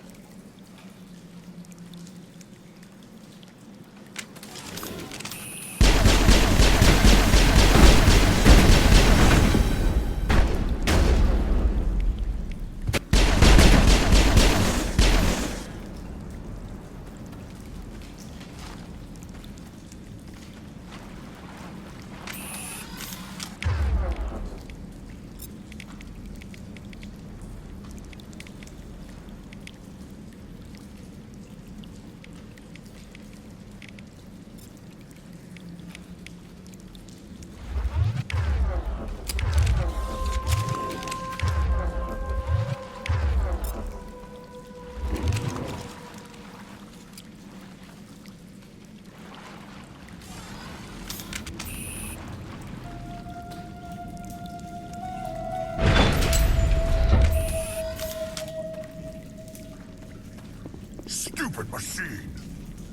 Stupid machine!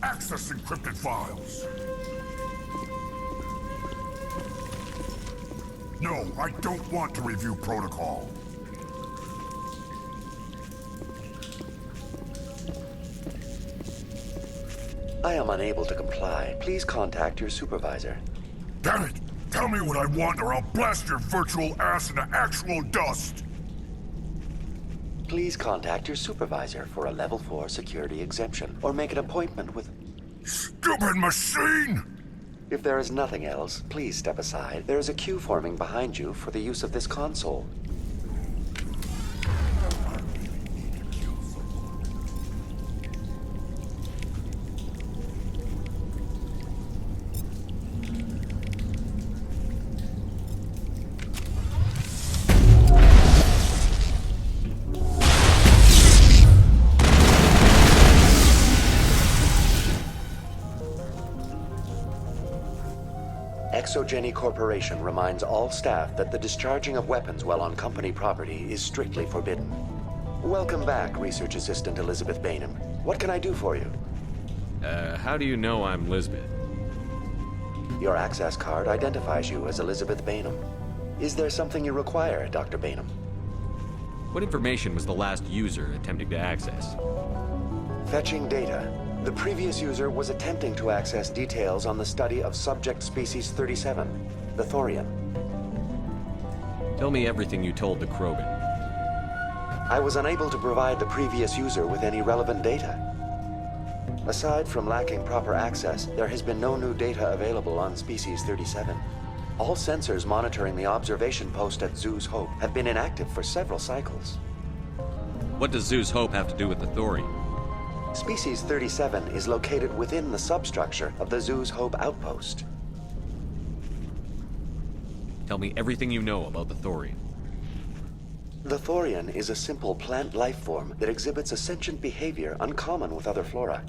Access encrypted files! No, I don't want to review protocol. I am unable to comply. Please contact your supervisor. Damn it! Tell me what I want or I'll blast your virtual ass into actual dust! Please contact your supervisor for a level 4 security exemption, or make an appointment with... Stupid machine! If there is nothing else, please step aside. There is a queue forming behind you for the use of this console. Exogeny Corporation reminds all staff that the discharging of weapons while on company property is strictly forbidden. Welcome back, Research Assistant Elizabeth Bainham. What can I do for you? How do you know I'm Lisbeth? Your access card identifies you as Elizabeth Bainham. Is there something you require, Dr. Bainham? What information was the last user attempting to access? Fetching data. The previous user was attempting to access details on the study of subject species 37, the Thorian. Tell me everything you told the Krogan. I was unable to provide the previous user with any relevant data. Aside from lacking proper access, there has been no new data available on species 37. All sensors monitoring the observation post at Zoo's Hope have been inactive for several cycles. What does Zoo's Hope have to do with the Thorian? Species 37 is located within the substructure of the Zoo's Hope outpost. Tell me everything you know about the Thorian. The Thorian is a simple plant life form that exhibits a sentient behavior uncommon with other flora.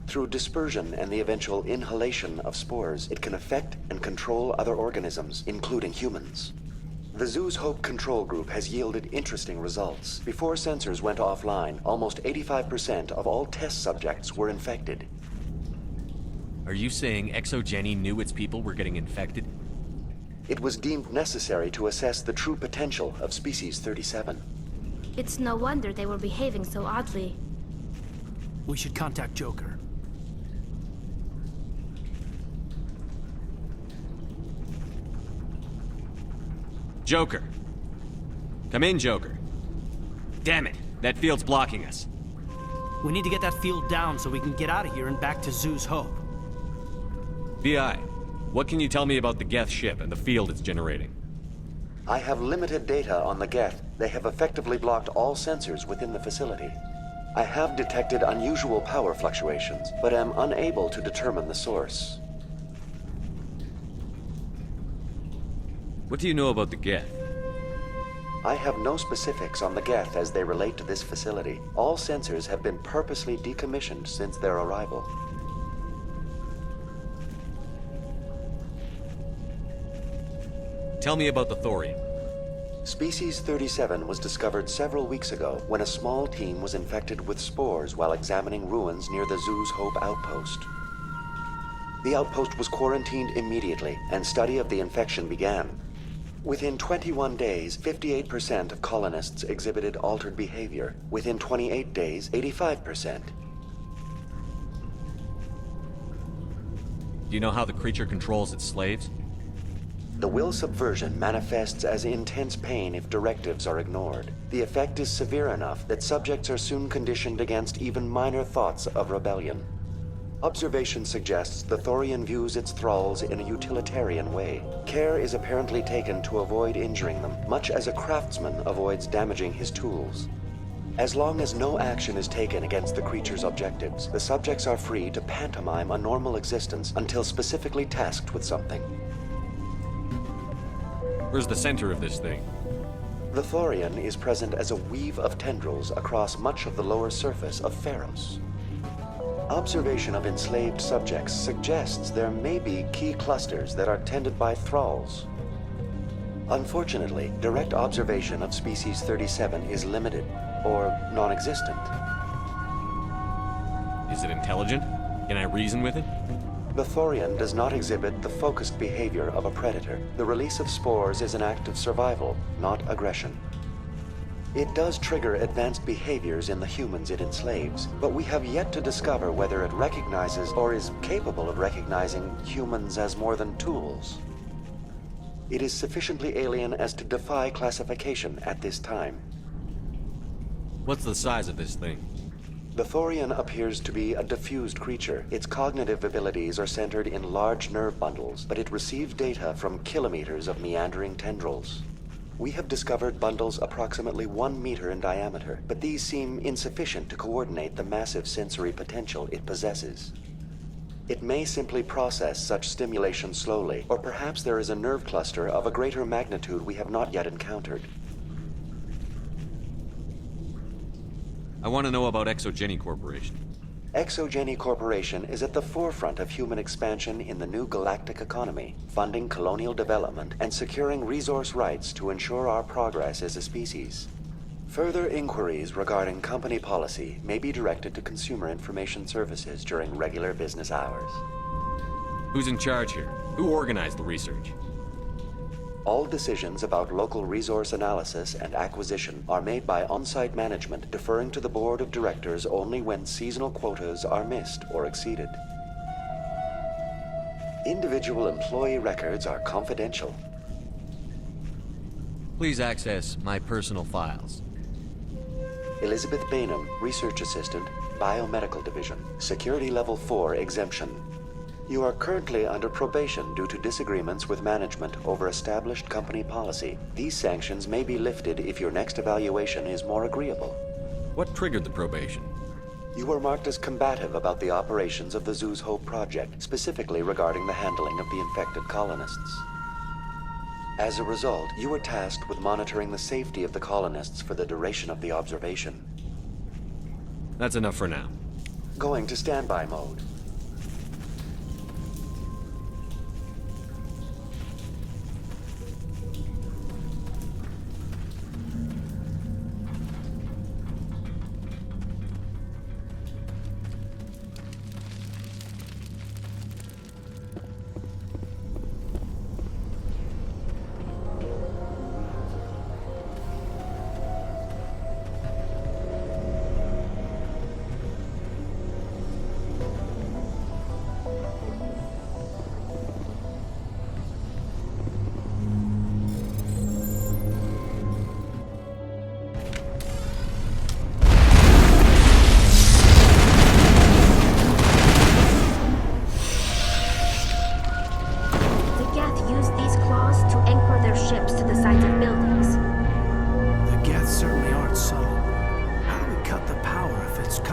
Through dispersion and the eventual inhalation of spores, it can affect and control other organisms, including humans. The Zoo's Hope control group has yielded interesting results. Before sensors went offline, almost 85% of all test subjects were infected. Are you saying ExoGeni knew its people were getting infected? It was deemed necessary to assess the true potential of Species 37. It's no wonder they were behaving so oddly. We should contact Joker. Joker. Come in, Joker. Damn it, that field's blocking us. We need to get that field down so we can get out of here and back to Zoo's Hope. VI, what can you tell me about the Geth ship and the field it's generating? I have limited data on the Geth. They have effectively blocked all sensors within the facility. I have detected unusual power fluctuations, but am unable to determine the source. What do you know about the Geth? I have no specifics on the Geth as they relate to this facility. All sensors have been purposely decommissioned since their arrival. Tell me about the thorium. Species 37 was discovered several weeks ago when a small team was infected with spores while examining ruins near the Zoo's Hope outpost. The outpost was quarantined immediately, and study of the infection began. Within 21 days, 58% of colonists exhibited altered behavior. Within 28 days, 85%. Do you know how the creature controls its slaves? The will subversion manifests as intense pain if directives are ignored. The effect is severe enough that subjects are soon conditioned against even minor thoughts of rebellion. Observation suggests the Thorian views its thralls in a utilitarian way. Care is apparently taken to avoid injuring them, much as a craftsman avoids damaging his tools. As long as no action is taken against the creature's objectives, the subjects are free to pantomime a normal existence until specifically tasked with something. Where's the center of this thing? The Thorian is present as a weave of tendrils across much of the lower surface of Feros. Observation of enslaved subjects suggests there may be key clusters that are tended by thralls. Unfortunately, direct observation of Species 37 is limited, or non-existent. Is it intelligent? Can I reason with it? The Thorian does not exhibit the focused behavior of a predator. The release of spores is an act of survival, not aggression. It does trigger advanced behaviors in the humans it enslaves, but we have yet to discover whether it recognizes or is capable of recognizing humans as more than tools. It is sufficiently alien as to defy classification at this time. What's the size of this thing? The Thorian appears to be a diffused creature. Its cognitive abilities are centered in large nerve bundles, but it receives data from kilometers of meandering tendrils. We have discovered bundles approximately 1 meter in diameter, but these seem insufficient to coordinate the massive sensory potential it possesses. It may simply process such stimulation slowly, or perhaps there is a nerve cluster of a greater magnitude we have not yet encountered. I want to know about ExoGeni Corporation. ExoGeni Corporation is at the forefront of human expansion in the new galactic economy, funding colonial development and securing resource rights to ensure our progress as a species. Further inquiries regarding company policy may be directed to Consumer Information Services during regular business hours. Who's in charge here? Who organized the research? All decisions about local resource analysis and acquisition are made by on-site management, deferring to the board of directors only when seasonal quotas are missed or exceeded. Individual employee records are confidential. Please access my personal files. Elizabeth Bainham, Research Assistant, Biomedical Division, Security Level 4 exemption. You are currently under probation due to disagreements with management over established company policy. These sanctions may be lifted if your next evaluation is more agreeable. What triggered the probation? You were marked as combative about the operations of the Zoo's Hope project, specifically regarding the handling of the infected colonists. As a result, you were tasked with monitoring the safety of the colonists for the duration of the observation. That's enough for now. Going to standby mode.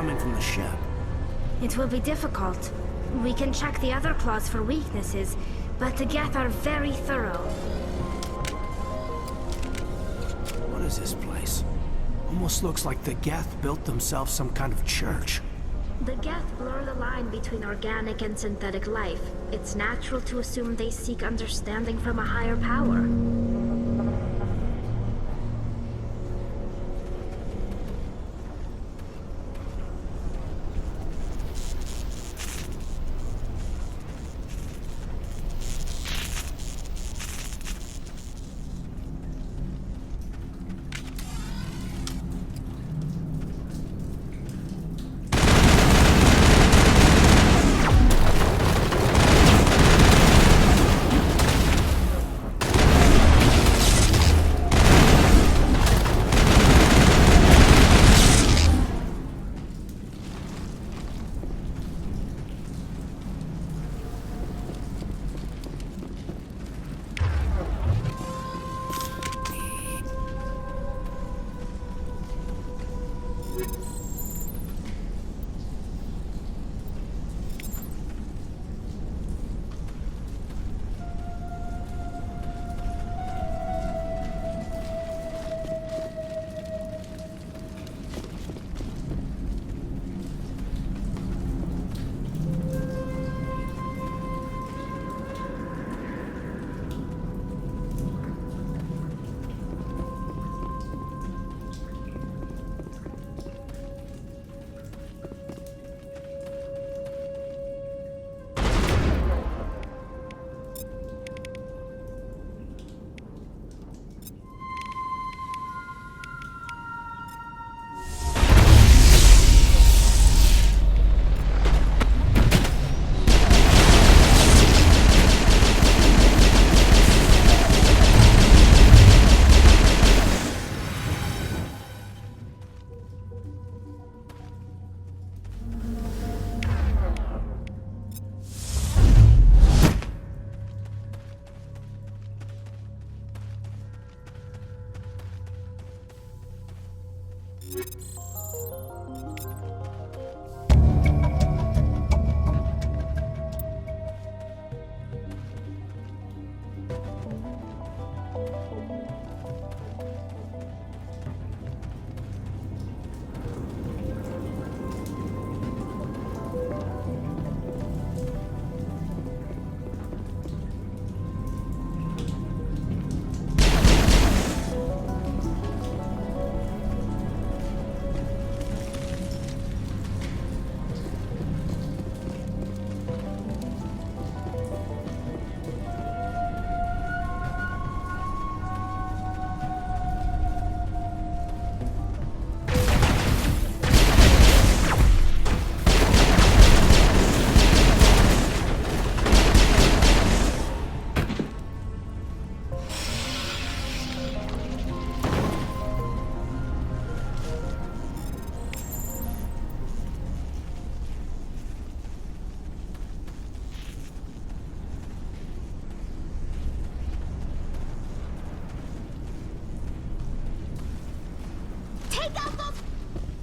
coming from the ship. It will be difficult. We can check the other claws for weaknesses, but the Geth are very thorough. What is this place? Almost looks like the Geth built themselves some kind of church. The Geth blur the line between organic and synthetic life. It's natural to assume they seek understanding from a higher power.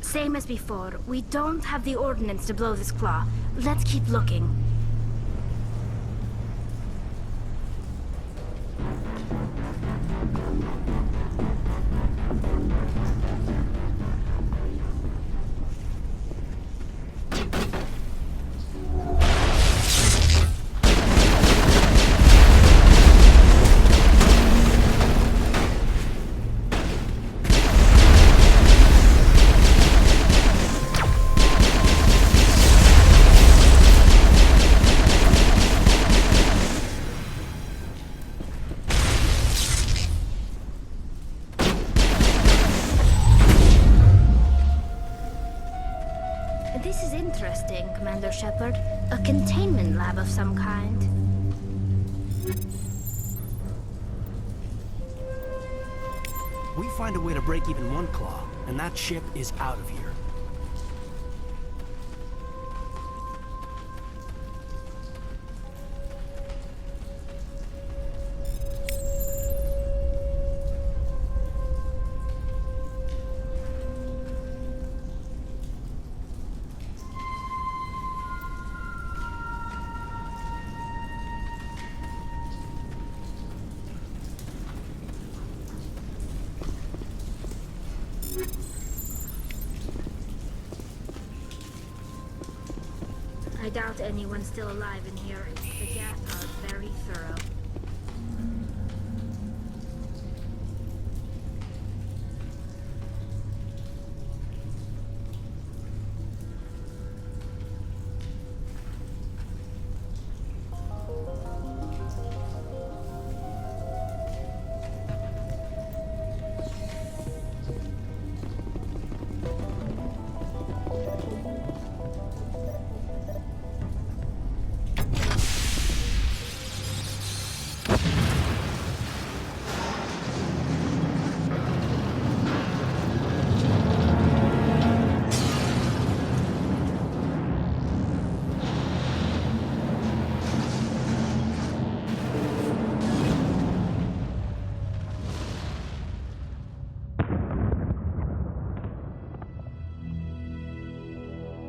Same as before. We don't have the ordnance to blow this claw. Let's keep looking. This is interesting, Commander Shepard. A containment lab of some kind. We find a way to break even one claw, and that ship is out of here. doubt anyone's still alive in here. The Geth are very thorough.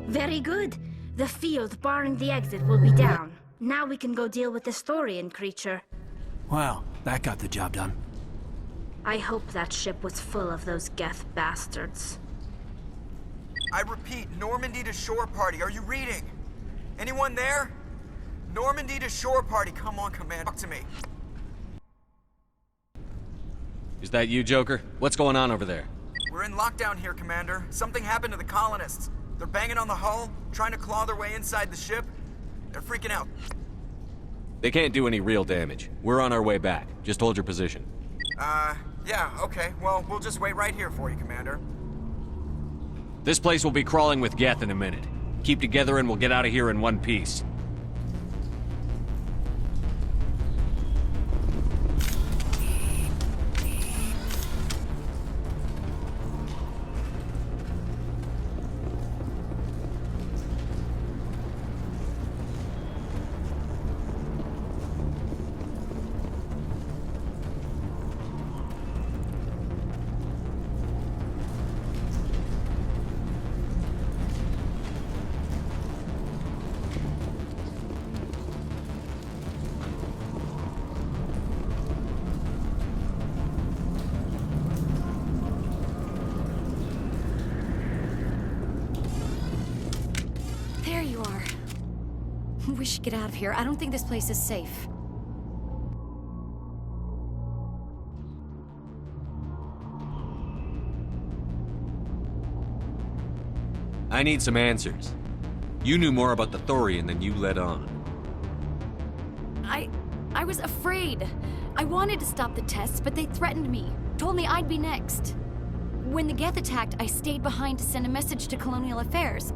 Very good. The field barring the exit will be down. Now we can go deal with the Thorian creature. Well, that got the job done. I hope that ship was full of those Geth bastards. I repeat, Normandy to shore party. Are you reading? Anyone there? Normandy to shore party. Come on, Commander. Talk to me. Is that you, Joker? What's going on over there? We're in lockdown here, Commander. Something happened to the colonists. They're banging on the hull, trying to claw their way inside the ship. They're freaking out. They can't do any real damage. We're on our way back. Just hold your position. Yeah, okay. Well, we'll just wait right here for you, Commander. This place will be crawling with Geth in a minute. Keep together and we'll get out of here in one piece. There you are. We should get out of here. I don't think this place is safe. I need some answers. You knew more about the Thorian than you let on. I was afraid. I wanted to stop the tests, but they threatened me. Told me I'd be next. When the Geth attacked, I stayed behind to send a message to Colonial Affairs.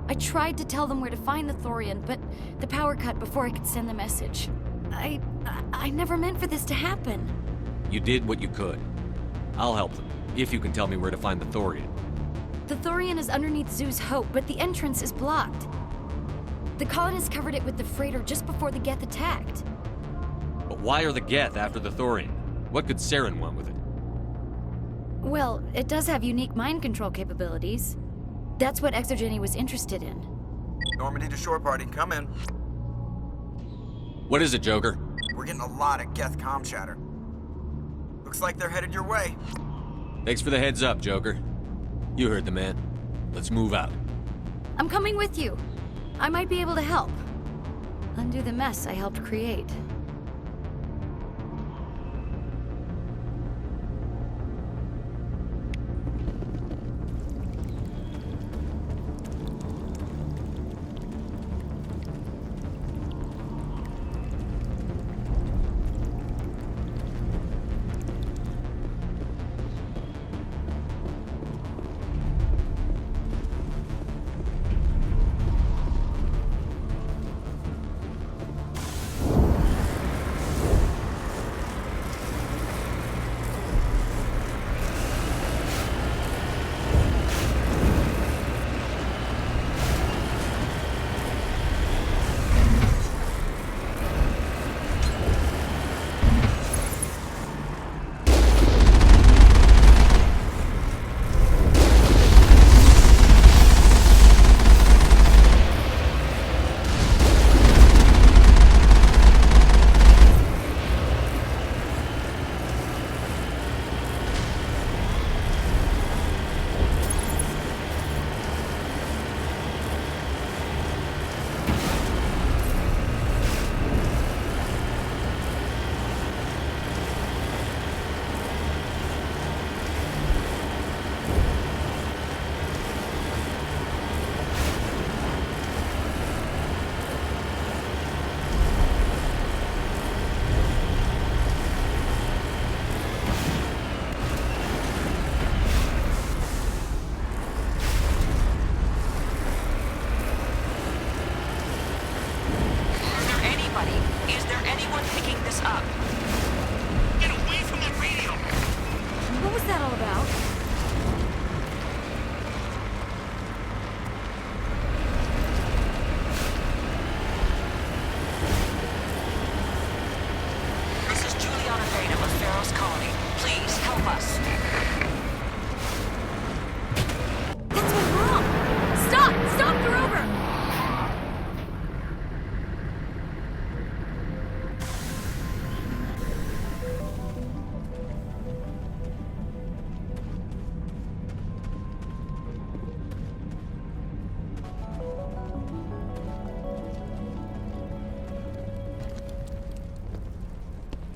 I tried to tell them where to find the Thorian, but the power cut before I could send the message. I never meant for this to happen. You did what you could. I'll help them, if you can tell me where to find the Thorian. The Thorian is underneath Zoo's Hope, but the entrance is blocked. The colonists covered it with the freighter just before the Geth attacked. But why are the Geth after the Thorian? What could Saren want with it? Well, it does have unique mind control capabilities. That's what Exogeny was interested in. Normandy to shore party. Come in. What is it, Joker? We're getting a lot of Geth comm chatter. Looks like they're headed your way. Thanks for the heads up, Joker. You heard the man. Let's move out. I'm coming with you. I might be able to help. Undo the mess I helped create.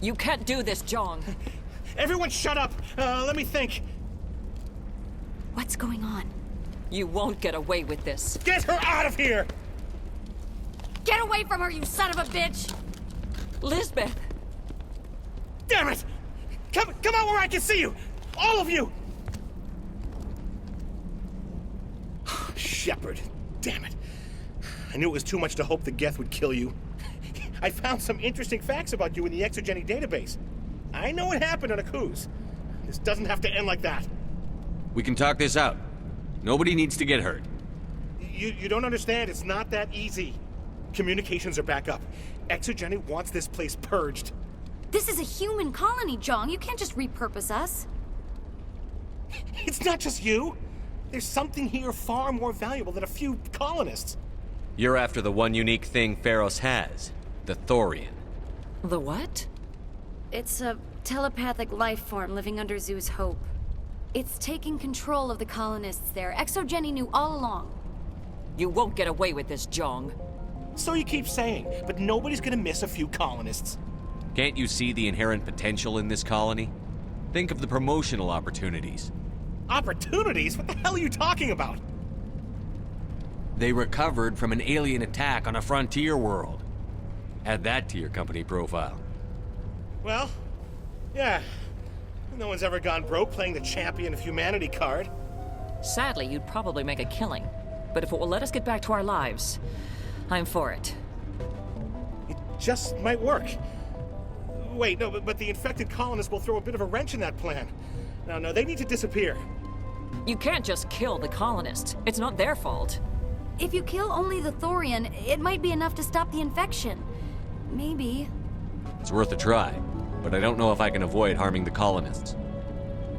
You can't do this, Jong. Everyone shut up! Let me think. What's going on? You won't get away with this. Get her out of here! Get away from her, you son of a bitch! Lisbeth! Damn it! Come out where I can see you! All of you! Shepard, damn it. I knew it was too much to hope the Geth would kill you. I found some interesting facts about you in the Exogeny database. I know what happened on Akuz. This doesn't have to end like that. We can talk this out. Nobody needs to get hurt. You don't understand. It's not that easy. Communications are back up. Exogeny wants this place purged. This is a human colony, Jong. You can't just repurpose us. It's not just you. There's something here far more valuable than a few colonists. You're after the one unique thing Feros has. The Thorian. The what? It's a telepathic life form living under Zoo's Hope. It's taking control of the colonists there. Exogeny knew all along. You won't get away with this, Jong. So you keep saying, but nobody's gonna miss a few colonists. Can't you see the inherent potential in this colony? Think of the promotional opportunities. Opportunities? What the hell are you talking about? They recovered from an alien attack on a frontier world. Add that to your company profile. Well, yeah. No one's ever gone broke playing the champion of humanity card. Sadly, you'd probably make a killing. But if it will let us get back to our lives, I'm for it. It just might work. Wait, no, but the infected colonists will throw a bit of a wrench in that plan. No, they need to disappear. You can't just kill the colonists. It's not their fault. If you kill only the Thorian, it might be enough to stop the infection. Maybe. It's worth a try, but I don't know if I can avoid harming the colonists.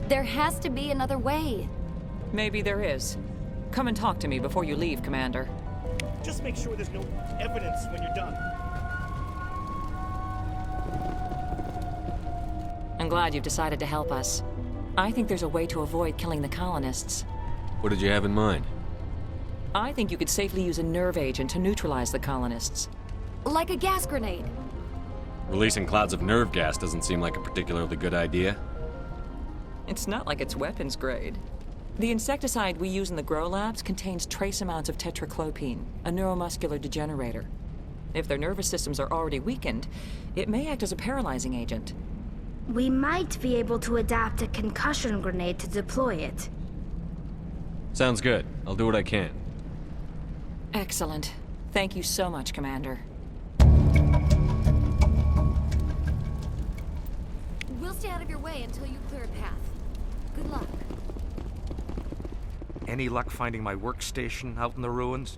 There has to be another way. Maybe there is. Come and talk to me before you leave, Commander. Just make sure there's no evidence when you're done. I'm glad you've decided to help us. I think there's a way to avoid killing the colonists. What did you have in mind? I think you could safely use a nerve agent to neutralize the colonists. Like a gas grenade. Releasing clouds of nerve gas doesn't seem like a particularly good idea. It's not like it's weapons grade. The insecticide we use in the grow labs contains trace amounts of tetraclopine, a neuromuscular degenerator. If their nervous systems are already weakened, it may act as a paralyzing agent. We might be able to adapt a concussion grenade to deploy it. Sounds good. I'll do what I can. Excellent. Thank you so much, Commander. We'll stay out of your way until you clear a path. Good luck. Any luck finding my workstation out in the ruins?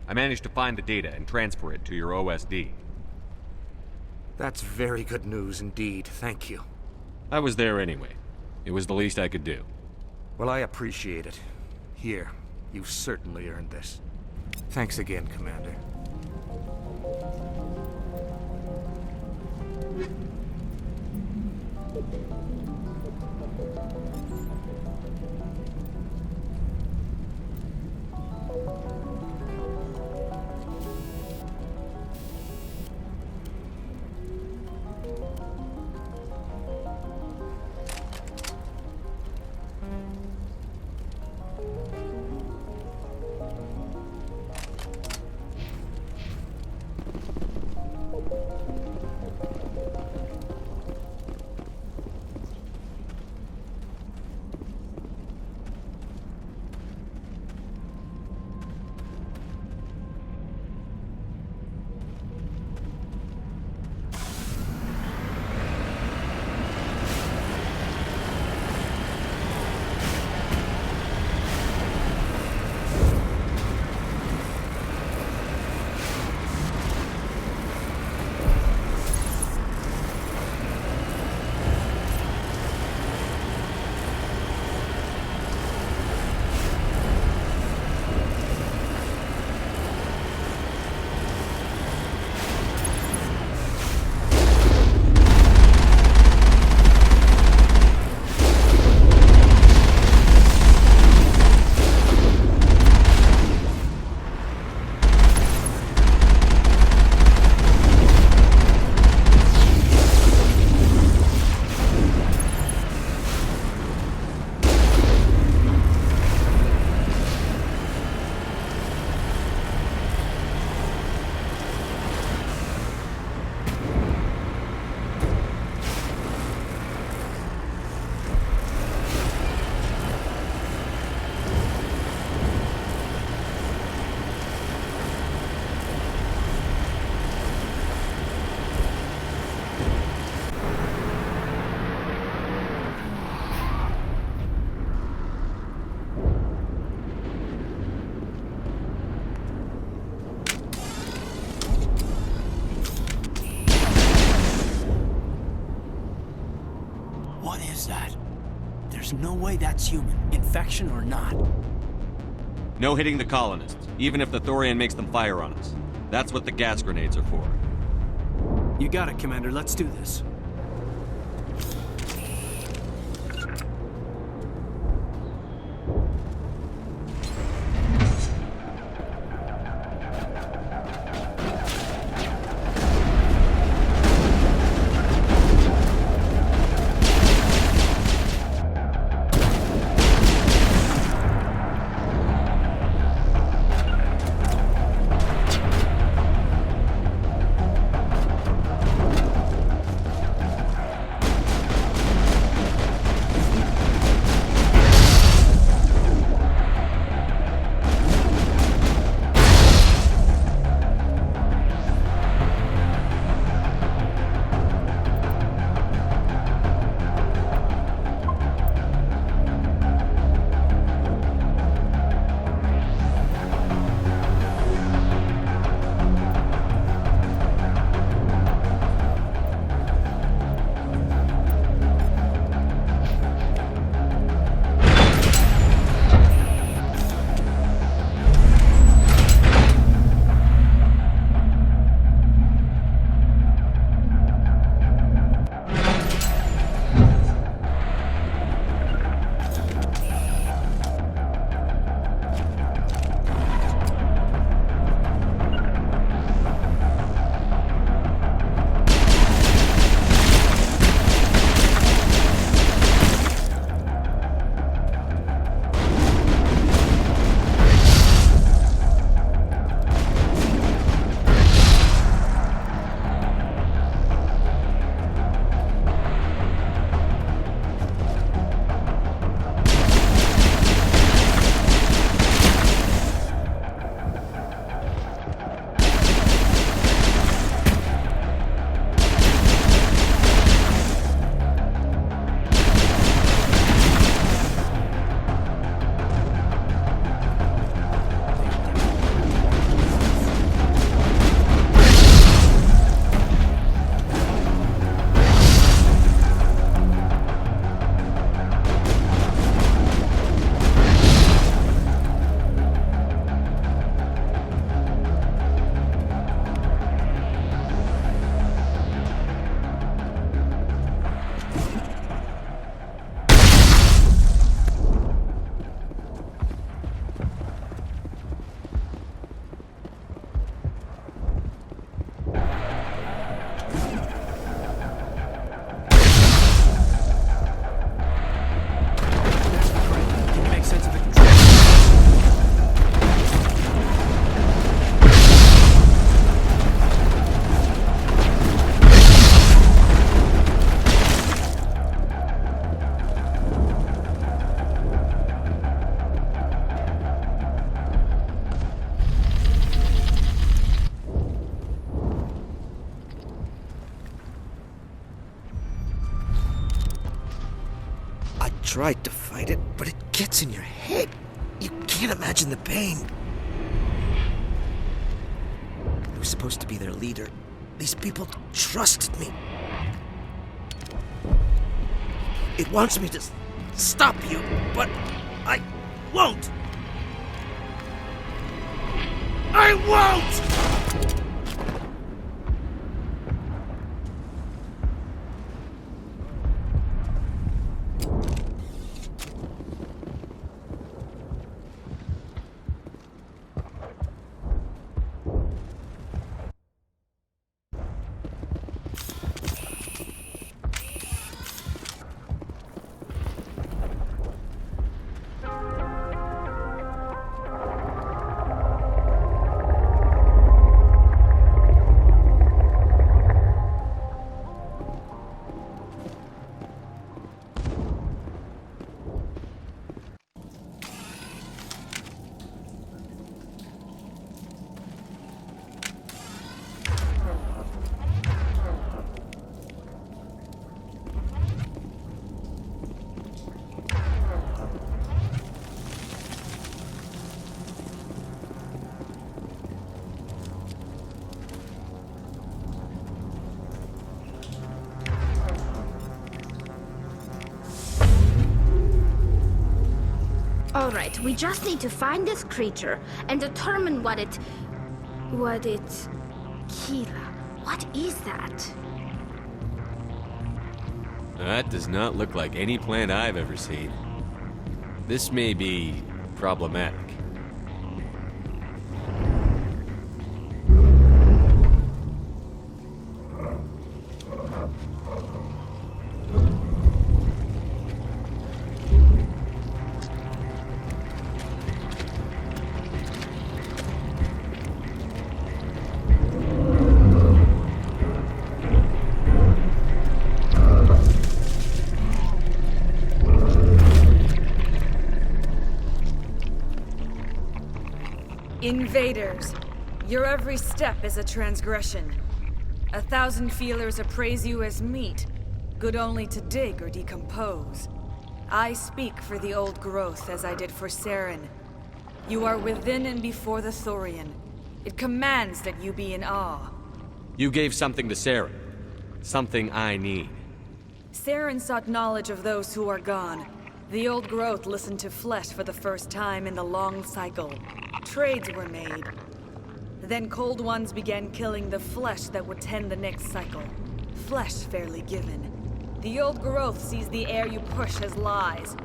I managed to find the data and transfer it to your OSD. That's very good news indeed. Thank you. I was there anyway. It was the least I could do. Well, I appreciate it. Here, you've certainly earned this. Thanks again, Commander. There's no way that's human, infection or not. No hitting the colonists, even if the Thorian makes them fire on us. That's what the gas grenades are for. You got it, Commander. Let's do this. Tried to fight it, but it gets in your head. You can't imagine the pain. I was supposed to be their leader. These people trusted me. It wants me to stop you, but I won't. I won't! All right, we just need to find this creature and determine what it... Kira, what is that? That does not look like any plant I've ever seen. This may be problematic. Invaders, your every step is a transgression. 1,000 feelers appraise you as meat, good only to dig or decompose. I speak for the old growth as I did for Saren. You are within and before the Thorian. It commands that you be in awe. You gave something to Saren. Something I need. Saren sought knowledge of those who are gone. The old growth listened to flesh for the first time in the long cycle. Trades were made. Then Cold Ones began killing the flesh that would tend the next cycle. Flesh fairly given. The old growth sees the air you push as lies.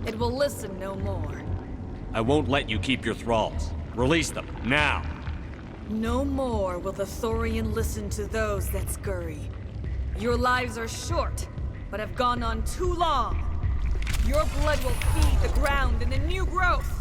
It will listen no more. I won't let you keep your thralls. Release them, now! No more will the Thorian listen to those that scurry. Your lives are short, but have gone on too long. Your blood will feed the ground and the new growth.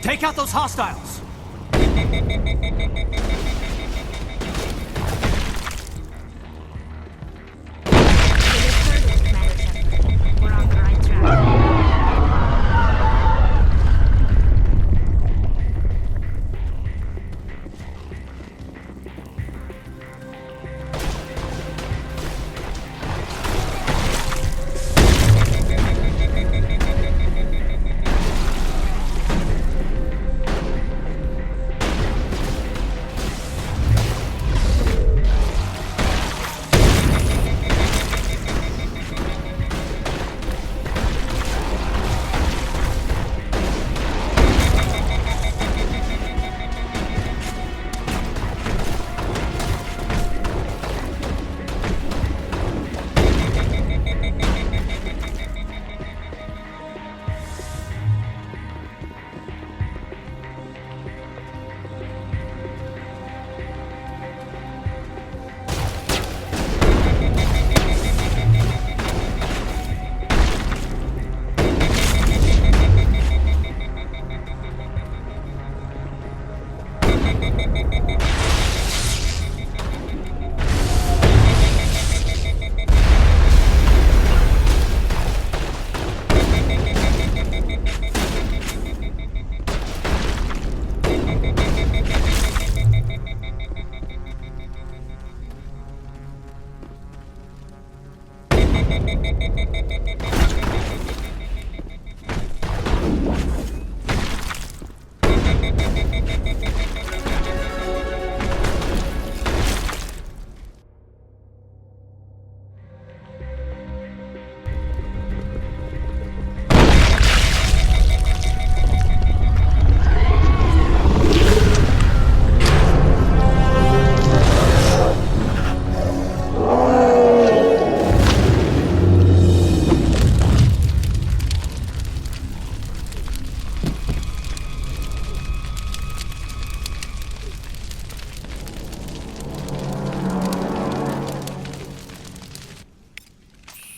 Take out those hostiles! We're on the right track.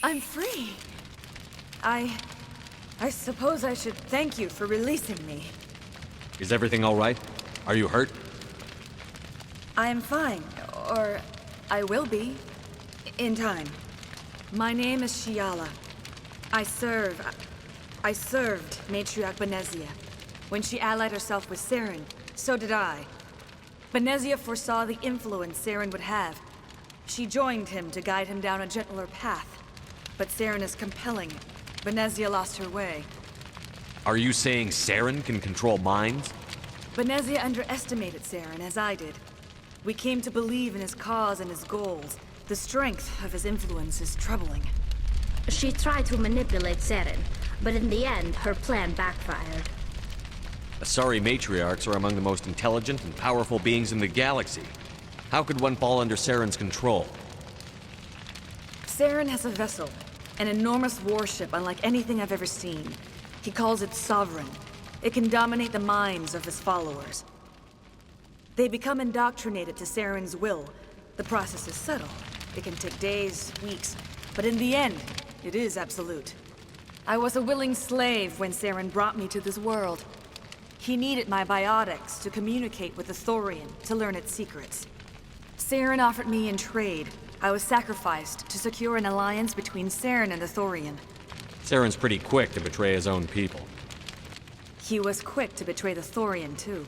I'm free. I suppose I should thank you for releasing me. Is everything all right? Are you hurt? I am fine, or I will be, in time. My name is Shiala. I served Matriarch Benezia. When she allied herself with Saren, so did I. Benezia foresaw the influence Saren would have. She joined him to guide him down a gentler path. But Saren is compelling. Benezia lost her way. Are you saying Saren can control minds? Benezia underestimated Saren, as I did. We came to believe in his cause and his goals. The strength of his influence is troubling. She tried to manipulate Saren, but in the end, her plan backfired. Asari matriarchs are among the most intelligent and powerful beings in the galaxy. How could one fall under Saren's control? Saren has a vessel, an enormous warship unlike anything I've ever seen. He calls it Sovereign. It can dominate the minds of his followers. They become indoctrinated to Saren's will. The process is subtle. It can take days, weeks, but in the end, it is absolute. I was a willing slave when Saren brought me to this world. He needed my biotics to communicate with the Thorian, to learn its secrets. Saren offered me in trade. I was sacrificed to secure an alliance between Saren and the Thorian. Saren's pretty quick to betray his own people. He was quick to betray the Thorian, too.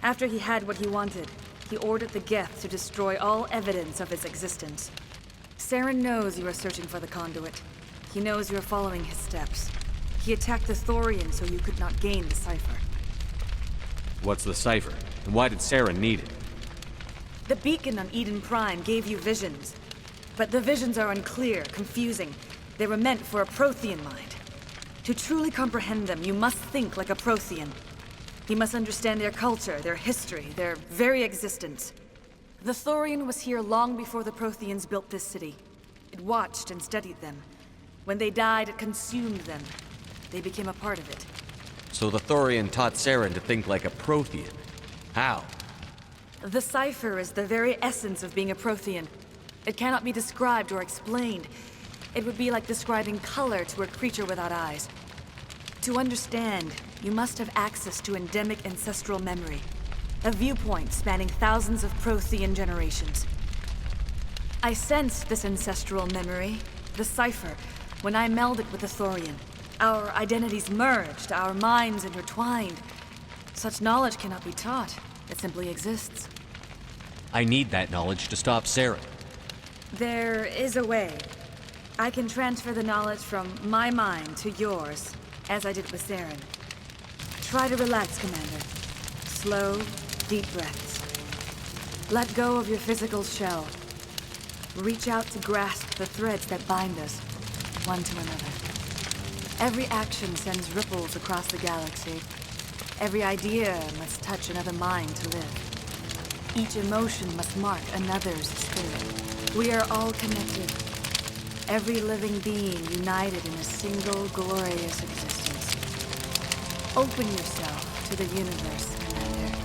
After he had what he wanted, he ordered the Geth to destroy all evidence of its existence. Saren knows you are searching for the conduit. He knows you are following his steps. He attacked the Thorian so you could not gain the cipher. What's the cipher? And why did Saren need it? The beacon on Eden Prime gave you visions. But the visions are unclear, confusing. They were meant for a Prothean mind. To truly comprehend them, you must think like a Prothean. You must understand their culture, their history, their very existence. The Thorian was here long before the Protheans built this city. It watched and studied them. When they died, it consumed them. They became a part of it. So the Thorian taught Saren to think like a Prothean. How? The cipher is the very essence of being a Prothean. It cannot be described or explained. It would be like describing color to a creature without eyes. To understand, you must have access to endemic ancestral memory. A viewpoint spanning thousands of Prothean generations. I sensed this ancestral memory, the cipher, when I melded with the Thorian. Our identities merged, our minds intertwined. Such knowledge cannot be taught. It simply exists. I need that knowledge to stop Saren. There is a way. I can transfer the knowledge from my mind to yours, as I did with Saren. Try to relax, Commander. Slow, deep breaths. Let go of your physical shell. Reach out to grasp the threads that bind us, one to another. Every action sends ripples across the galaxy. Every idea must touch another mind to live. Each emotion must mark another's spirit. We are all connected. Every living being united in a single glorious existence. Open yourself to the universe, Commander.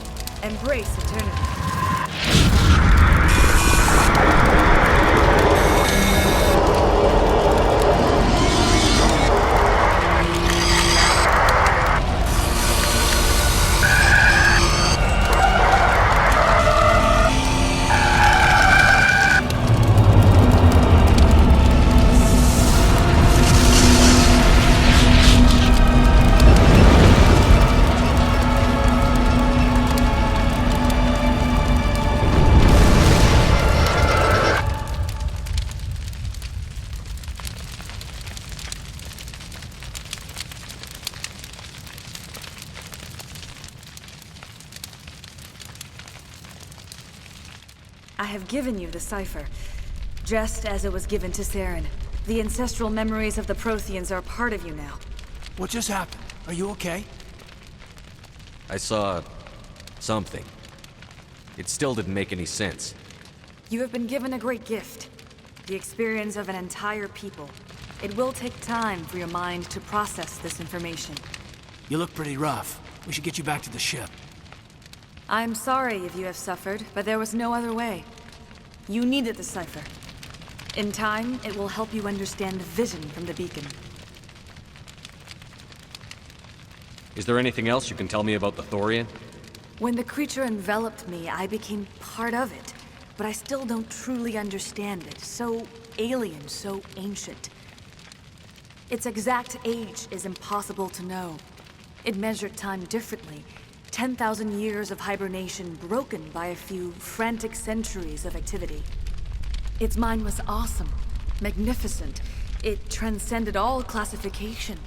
Embrace eternity. I have given you the cipher, just as it was given to Saren. The ancestral memories of the Protheans are a part of you now. What just happened? Are you okay? I saw... something. It still didn't make any sense. You have been given a great gift. The experience of an entire people. It will take time for your mind to process this information. You look pretty rough. We should get you back to the ship. I'm sorry if you have suffered, but there was no other way. You needed the cipher. In time, it will help you understand the vision from the beacon. Is there anything else you can tell me about the Thorian? When the creature enveloped me, I became part of it. But I still don't truly understand it. So alien, so ancient. Its exact age is impossible to know. It measured time differently. 10,000 years of hibernation broken by a few frantic centuries of activity. Its mind was awesome, magnificent. It transcended all classification.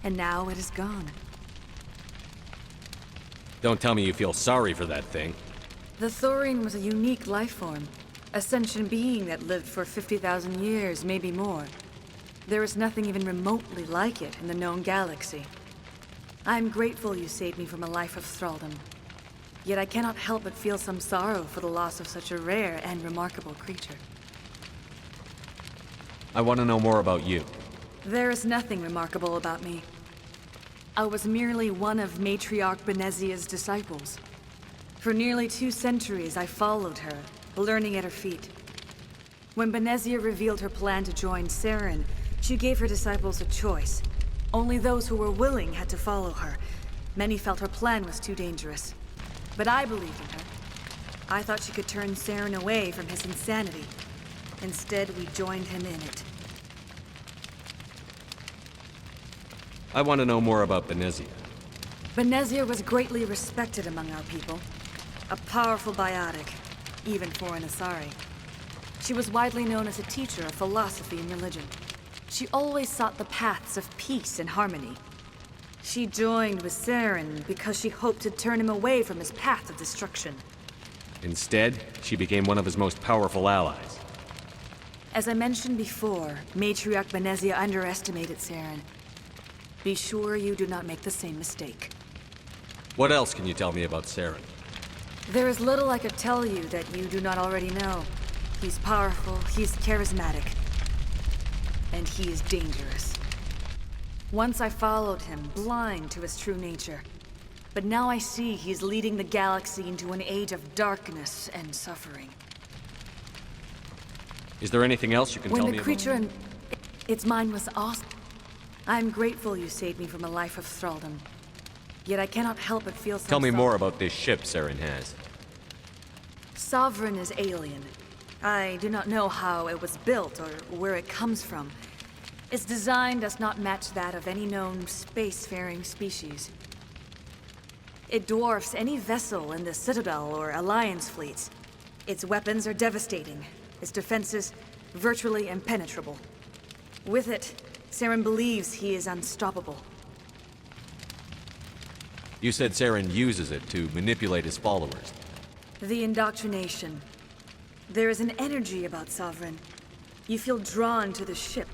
And now it is gone. Don't tell me you feel sorry for that thing. The Thorian was a unique life form. A sentient being that lived for 50,000 years, maybe more. There is nothing even remotely like it in the known galaxy. I'm grateful you saved me from a life of thraldom. Yet I cannot help but feel some sorrow for the loss of such a rare and remarkable creature. I want to know more about you. There is nothing remarkable about me. I was merely one of Matriarch Benezia's disciples. For nearly 2 centuries, I followed her, learning at her feet. When Benezia revealed her plan to join Saren, she gave her disciples a choice. Only those who were willing had to follow her. Many felt her plan was too dangerous. But I believed in her. I thought she could turn Saren away from his insanity. Instead, we joined him in it. I want to know more about Benezia. Benezia was greatly respected among our people. A powerful biotic, even for an Asari. She was widely known as a teacher of philosophy and religion. She always sought the paths of peace and harmony. She joined with Saren because she hoped to turn him away from his path of destruction. Instead, she became one of his most powerful allies. As I mentioned before, Matriarch Benezia underestimated Saren. Be sure you do not make the same mistake. What else can you tell me about Saren? There is little I could tell you that you do not already know. He's powerful, he's charismatic, and he is dangerous. Once I followed him, blind to his true nature. But now I see he's leading the galaxy into an age of darkness and suffering. Is there anything else you can tell me When the about? creature and its mind was awesome, I'm grateful you saved me from a life of thraldom. Yet I cannot help but feel some Tell me sorrow. more about this ship Saren has. Sovereign is alien. I do not know how it was built or where it comes from. Its design does not match that of any known spacefaring species. It dwarfs any vessel in the Citadel or Alliance fleets. Its weapons are devastating, its defenses virtually impenetrable. With it, Saren believes he is unstoppable. You said Saren uses it to manipulate his followers. The indoctrination. There is an energy about Sovereign. You feel drawn to the ship.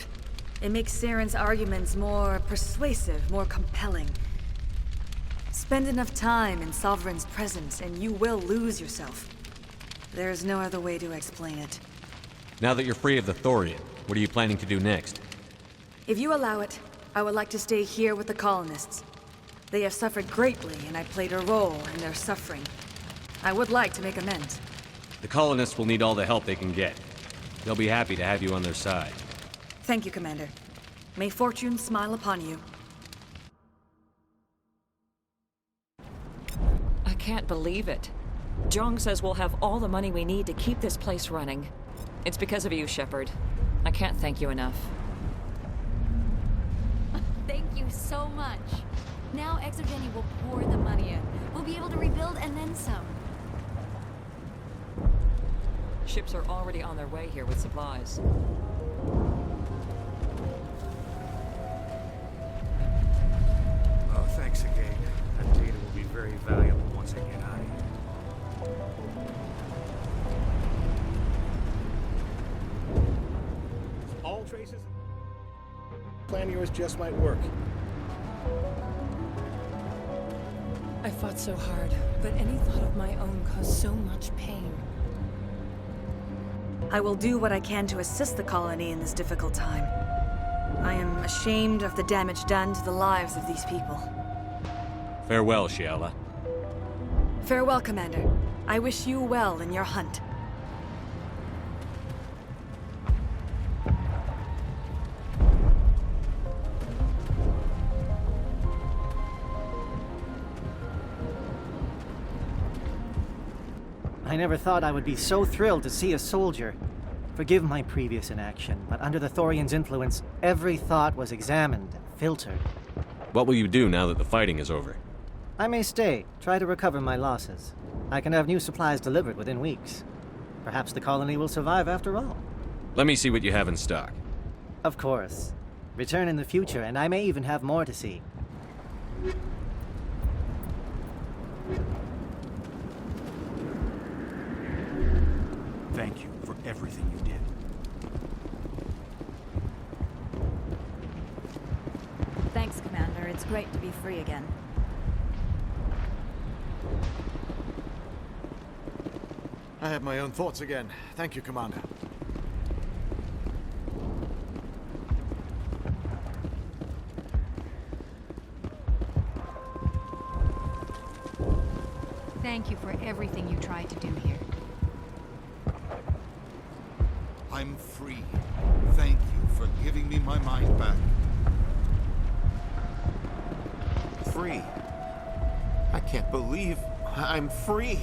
It makes Saren's arguments more persuasive, more compelling. Spend enough time in Sovereign's presence and you will lose yourself. There is no other way to explain it. Now that you're free of the Thorian, what are you planning to do next? If you allow it, I would like to stay here with the colonists. They have suffered greatly and I played a role in their suffering. I would like to make amends. The colonists will need all the help they can get. They'll be happy to have you on their side. Thank you, Commander. May fortune smile upon you. I can't believe it. Jong says we'll have all the money we need to keep this place running. It's because of you, Shepard. I can't thank you enough. Thank you so much. Now Exogeny will pour the money in. We'll be able to rebuild and then some. Ships are already on their way here with supplies. Oh, thanks again. That data will be very valuable once I get out of here. All traces? Plan yours just might work. I fought so hard, but any thought of my own caused so much pain. I will do what I can to assist the colony in this difficult time. I am ashamed of the damage done to the lives of these people. Farewell, Shiala. Farewell, Commander. I wish you well in your hunt. I never thought I would be so thrilled to see a soldier. Forgive my previous inaction, but under the Thorian's influence, every thought was examined and filtered. What will you do now that the fighting is over? I may stay, try to recover my losses. I can have new supplies delivered within weeks. Perhaps the colony will survive after all. Let me see what you have in stock. Of course. Return in the future, and I may even have more to see. Thank you for everything you did. Thanks, Commander. It's great to be free again. I have my own thoughts again. Thank you, Commander. Thank you for everything you tried to do here. I'm free. Thank you for giving me my mind back. Free? I can't believe I'm free.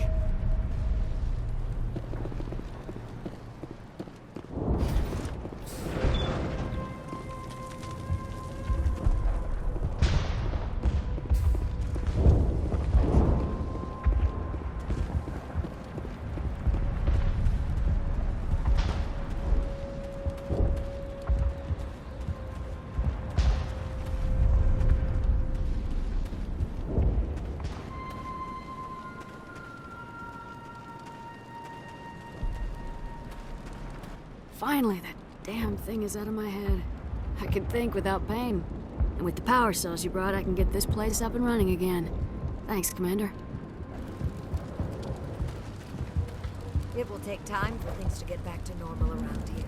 Finally, that damn thing is out of my head. I can think without pain. And with the power cells you brought, I can get this place up and running again. Thanks, Commander. It will take time for things to get back to normal around here.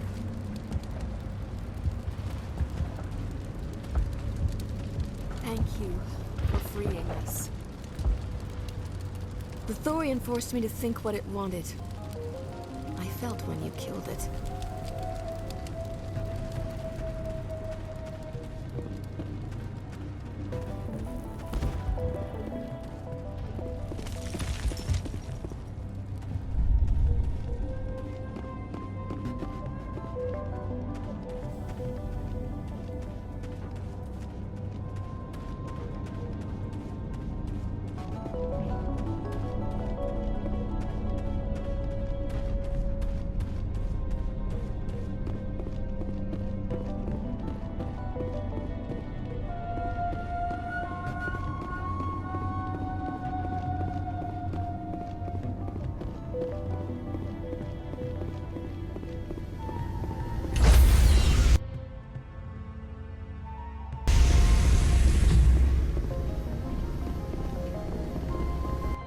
Thank you for freeing us. The Thorian forced me to think what it wanted. I felt when you killed it.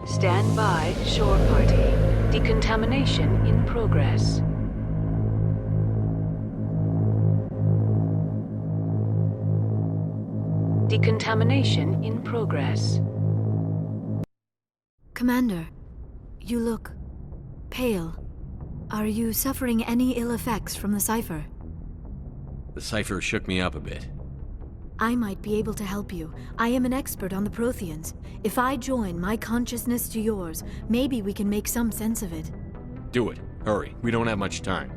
Stand by, shore party. Decontamination in progress. Decontamination in progress. Commander, you look pale. Are you suffering any ill effects from the cipher? The cipher shook me up a bit. I might be able to help you. I am an expert on the Protheans. If I join my consciousness to yours, maybe we can make some sense of it. Do it. Hurry. We don't have much time.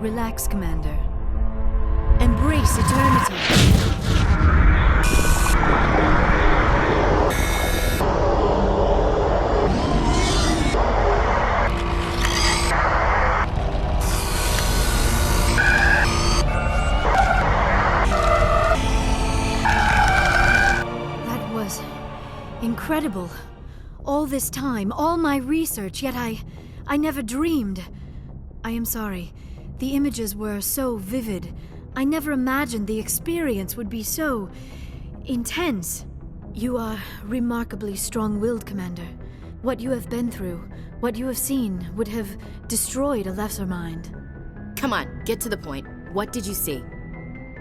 Relax, Commander. Embrace eternity. Incredible. All this time, all my research, yet I never dreamed. I am sorry. The images were so vivid. I never imagined the experience would be so intense. You are remarkably strong-willed, Commander. What you have been through, what you have seen, would have destroyed a lesser mind. Come on, get to the point. What did you see?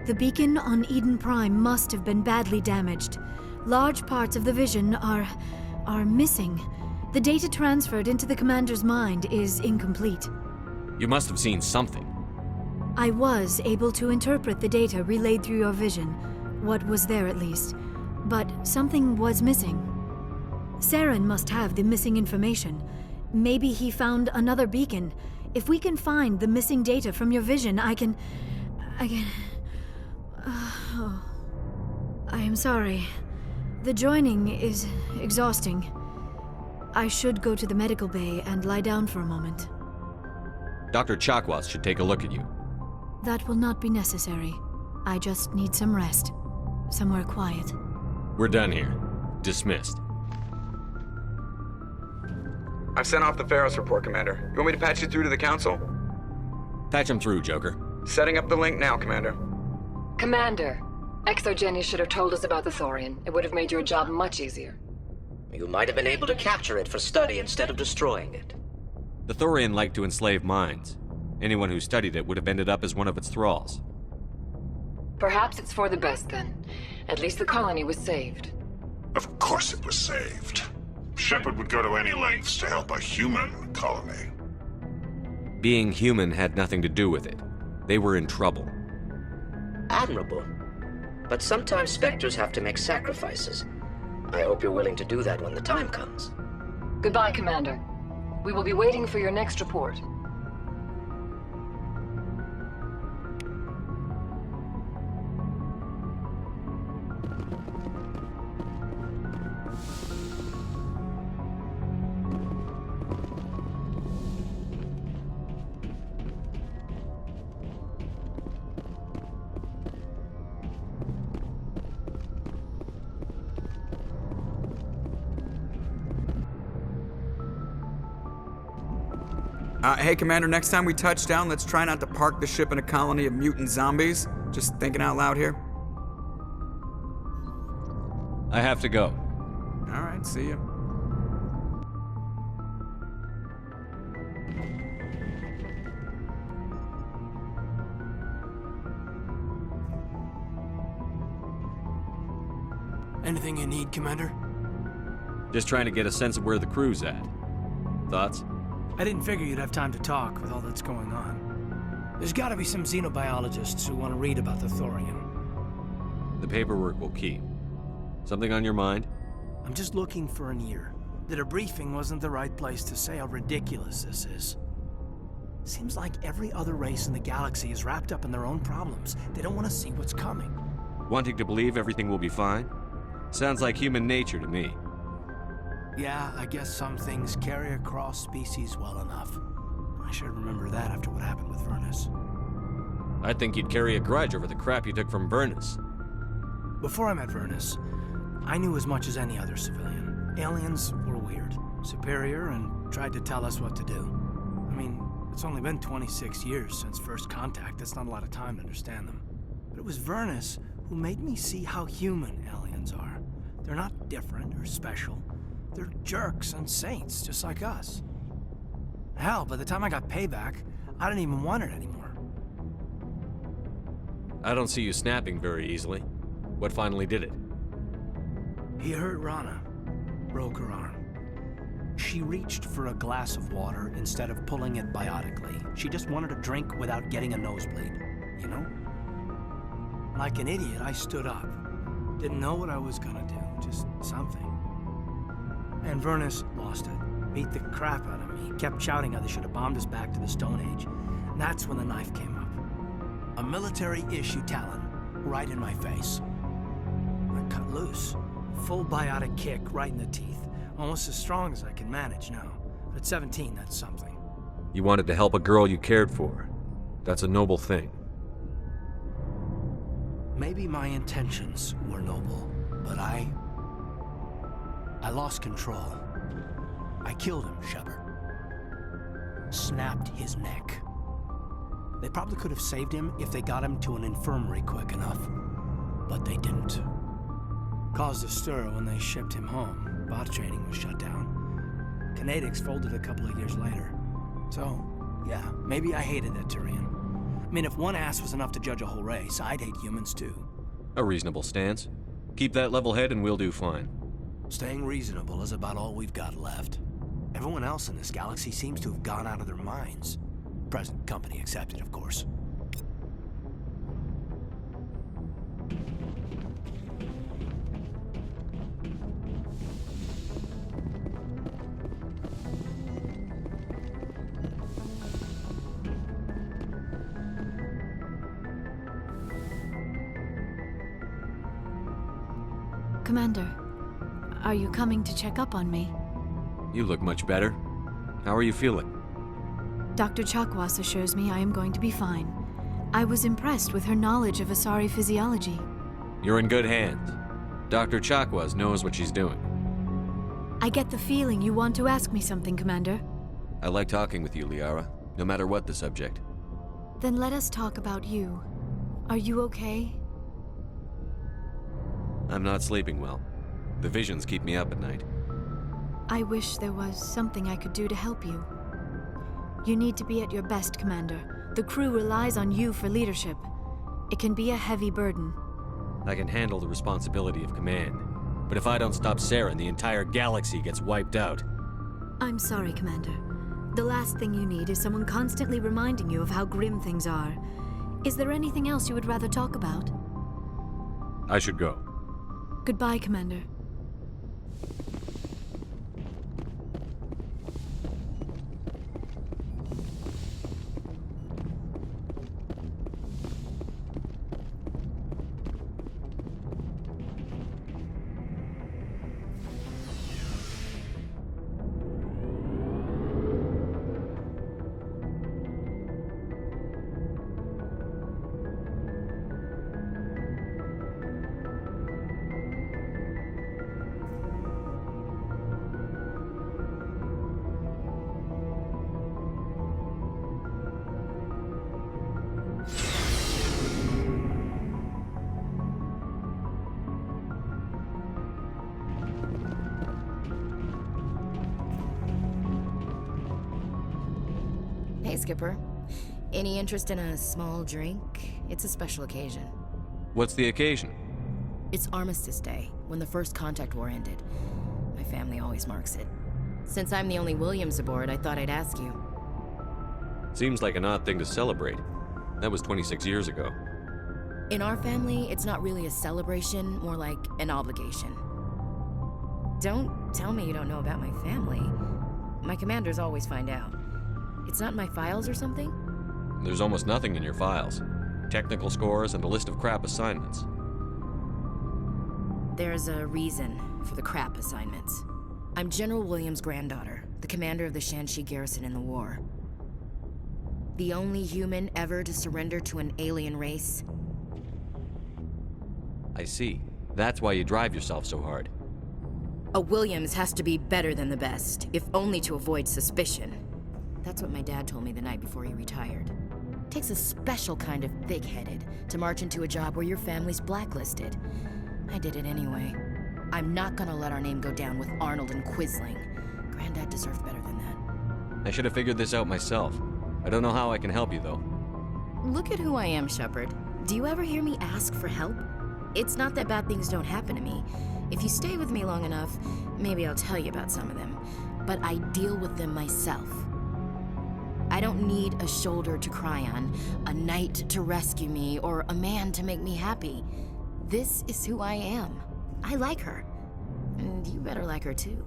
The beacon on Eden Prime must have been badly damaged. Large parts of the vision are missing. The data transferred into the commander's mind is incomplete. You must have seen something. I was able to interpret the data relayed through your vision, what was there at least, but something was missing. Saren must have the missing information. Maybe he found another beacon. If we can find the missing data from your vision, I can... I am sorry. The joining is exhausting. I should go to the medical bay and lie down for a moment. Dr. Chakwas should take a look at you. That will not be necessary. I just need some rest. Somewhere quiet. We're done here. Dismissed. I've sent off the Feros report, Commander. You want me to patch you through to the Council? Patch him through, Joker. Setting up the link now, Commander. Commander, Exogeny should have told us about the Thorian. It would have made your job much easier. You might have been able to capture it for study instead of destroying it. The Thorian liked to enslave minds. Anyone who studied it would have ended up as one of its thralls. Perhaps it's for the best, then. At least the colony was saved. Of course it was saved. Shepard would go to any lengths to help a human colony. Being human had nothing to do with it. They were in trouble. Admirable. But sometimes Spectres have to make sacrifices. I hope you're willing to do that when the time comes. Goodbye, Commander. We will be waiting for your next report. Hey, Commander, next time we touch down, let's try not to park the ship in a colony of mutant zombies. Just thinking out loud here. I have to go. All right, see you. Anything you need, Commander? Just trying to get a sense of where the crew's at. Thoughts? I didn't figure you'd have time to talk with all that's going on. There's gotta be some xenobiologists who want to read about the Thorian. The paperwork will keep. Something on your mind? I'm just looking for an ear. The debriefing wasn't the right place to say how ridiculous this is. Seems like every other race in the galaxy is wrapped up in their own problems. They don't want to see what's coming. Wanting to believe everything will be fine? Sounds like human nature to me. Yeah, I guess some things carry across species well enough. I should remember that after what happened with Vernus. I think you'd carry a grudge over the crap you took from Vernus. Before I met Vernus, I knew as much as any other civilian. Aliens were weird, superior, and tried to tell us what to do. I mean, it's only been 26 years since first contact. That's not a lot of time to understand them. But it was Vernus who made me see how human aliens are. They're not different or special. They're jerks and saints, just like us. Hell, by the time I got payback, I didn't even want it anymore. I don't see you snapping very easily. What finally did it? He hurt Rana. Broke her arm. She reached for a glass of water instead of pulling it biotically. She just wanted a drink without getting a nosebleed, you know? Like an idiot, I stood up. Didn't know what I was gonna do, just something. And Vernus lost it. Beat the crap out of me. Kept shouting how they should have bombed us back to the Stone Age. And that's when the knife came up. A military-issue talon, right in my face. I cut loose. Full biotic kick right in the teeth. Almost as strong as I can manage now. But at 17, that's something. You wanted to help a girl you cared for. That's a noble thing. Maybe my intentions were noble, but I lost control. I killed him, Shepard. Snapped his neck. They probably could have saved him if they got him to an infirmary quick enough. But they didn't. Caused a stir when they shipped him home. Bot training was shut down. Kinetics folded a couple of years later. So, yeah, maybe I hated that Turian. I mean, if one ass was enough to judge a whole race, I'd hate humans too. A reasonable stance. Keep that level head and we'll do fine. Staying reasonable is about all we've got left. Everyone else in this galaxy seems to have gone out of their minds. Present company accepted, of course. Commander, are you coming to check up on me? You look much better. How are you feeling? Dr. Chakwas assures me I am going to be fine. I was impressed with her knowledge of Asari physiology. You're in good hands. Dr. Chakwas knows what she's doing. I get the feeling you want to ask me something, Commander. I like talking with you, Liara, no matter what the subject. Then let us talk about you. Are you okay? I'm not sleeping well. The visions keep me up at night. I wish there was something I could do to help you. You need to be at your best, Commander. The crew relies on you for leadership. It can be a heavy burden. I can handle the responsibility of command. But if I don't stop Saren, the entire galaxy gets wiped out. I'm sorry, Commander. The last thing you need is someone constantly reminding you of how grim things are. Is there anything else you would rather talk about? I should go. Goodbye, Commander. Hey, Skipper. Any interest in a small drink? It's a special occasion. What's the occasion? It's Armistice Day, when the first contact war ended. My family always marks it. Since I'm the only Williams aboard, I thought I'd ask you. Seems like an odd thing to celebrate. That was 26 years ago. In our family, it's not really a celebration, more like an obligation. Don't tell me you don't know about my family. My commanders always find out. It's not in my files or something? There's almost nothing in your files. Technical scores and a list of crap assignments. There's a reason for the crap assignments. I'm General Williams' granddaughter, the commander of the Shanxi garrison in the war. The only human ever to surrender to an alien race. I see. That's why you drive yourself so hard. A Williams has to be better than the best, if only to avoid suspicion. That's what my dad told me the night before he retired. Takes a special kind of thick-headed to march into a job where your family's blacklisted. I did it anyway. I'm not gonna let our name go down with Arnold and Quisling. Granddad deserved better than that. I should have figured this out myself. I don't know how I can help you, though. Look at who I am, Shepard. Do you ever hear me ask for help? It's not that bad things don't happen to me. If you stay with me long enough, maybe I'll tell you about some of them. But I deal with them myself. I don't need a shoulder to cry on, a knight to rescue me, or a man to make me happy. This is who I am. I like her. And you better like her too.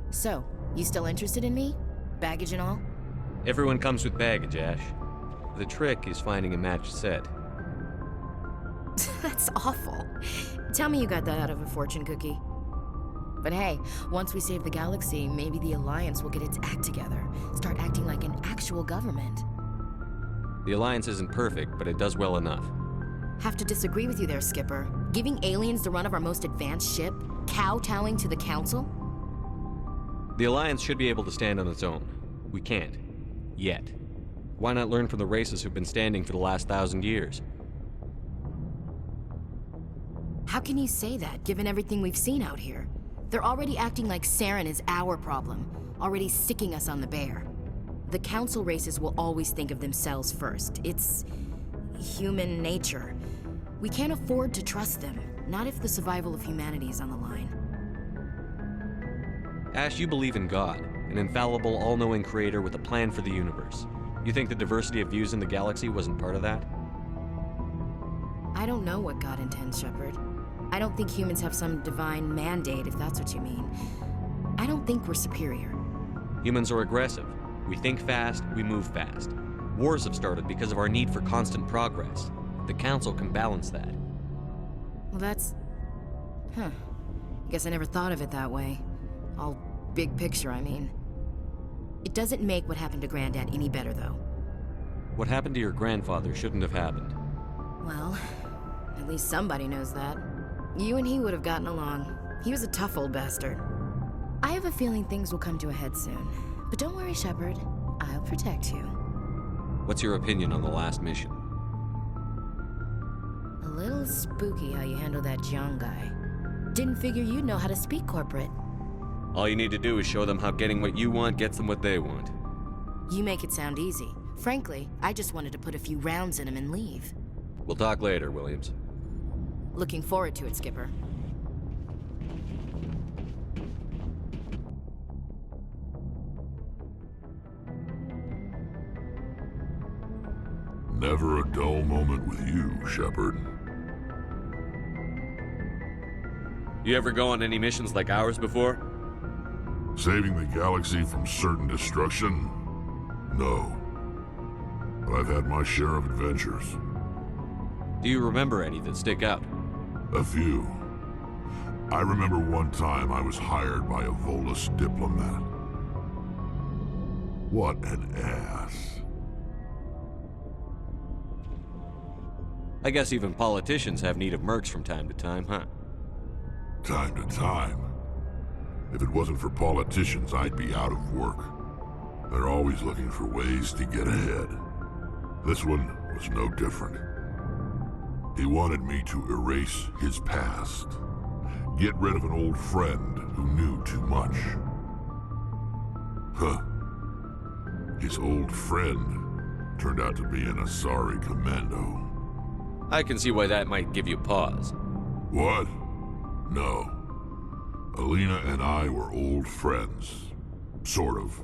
So, you still interested in me? Baggage and all? Everyone comes with baggage, Ash. The trick is finding a matched set. That's awful. Tell me you got that out of a fortune cookie. But hey, once we save the galaxy, maybe the Alliance will get its act together. Start acting like an actual government. The Alliance isn't perfect, but it does well enough. Have to disagree with you there, Skipper. Giving aliens the run of our most advanced ship? Kowtowing to the Council? The Alliance should be able to stand on its own. We can't. Yet. Why not learn from the races who've been standing for the last 1,000 years? How can you say that, given everything we've seen out here? They're already acting like Saren is our problem, already sicking us on the bear. The Council races will always think of themselves first. It's human nature. We can't afford to trust them, not if the survival of humanity is on the line. Ash, you believe in God, an infallible, all-knowing creator with a plan for the universe. You think the diversity of views in the galaxy wasn't part of that? I don't know what God intends, Shepard. I don't think humans have some divine mandate, if that's what you mean. I don't think we're superior. Humans are aggressive. We think fast, we move fast. Wars have started because of our need for constant progress. The Council can balance that. Well, that's... Guess I never thought of it that way. All big picture, I mean. It doesn't make what happened to Granddad any better, though. What happened to your grandfather shouldn't have happened. Well, at least somebody knows that. You and he would have gotten along. He was a tough old bastard. I have a feeling things will come to a head soon. But don't worry, Shepard. I'll protect you. What's your opinion on the last mission? A little spooky how you handled that Jiang guy. Didn't figure you'd know how to speak corporate. All you need to do is show them how getting what you want gets them what they want. You make it sound easy. Frankly, I just wanted to put a few rounds in him and leave. We'll talk later, Williams. Looking forward to it, Skipper. Never a dull moment with you, Shepard. You ever go on any missions like ours before? Saving the galaxy from certain destruction? No. But I've had my share of adventures. Do you remember any that stick out? A few. I remember one time I was hired by a Volus diplomat. What an ass. I guess even politicians have need of mercs from time to time, huh? Time to time. If it wasn't for politicians, I'd be out of work. They're always looking for ways to get ahead. This one was no different. He wanted me to erase his past. Get rid of an old friend who knew too much. Huh. His old friend turned out to be an Asari commando. I can see why that might give you pause. What? No. Alina and I were old friends. Sort of.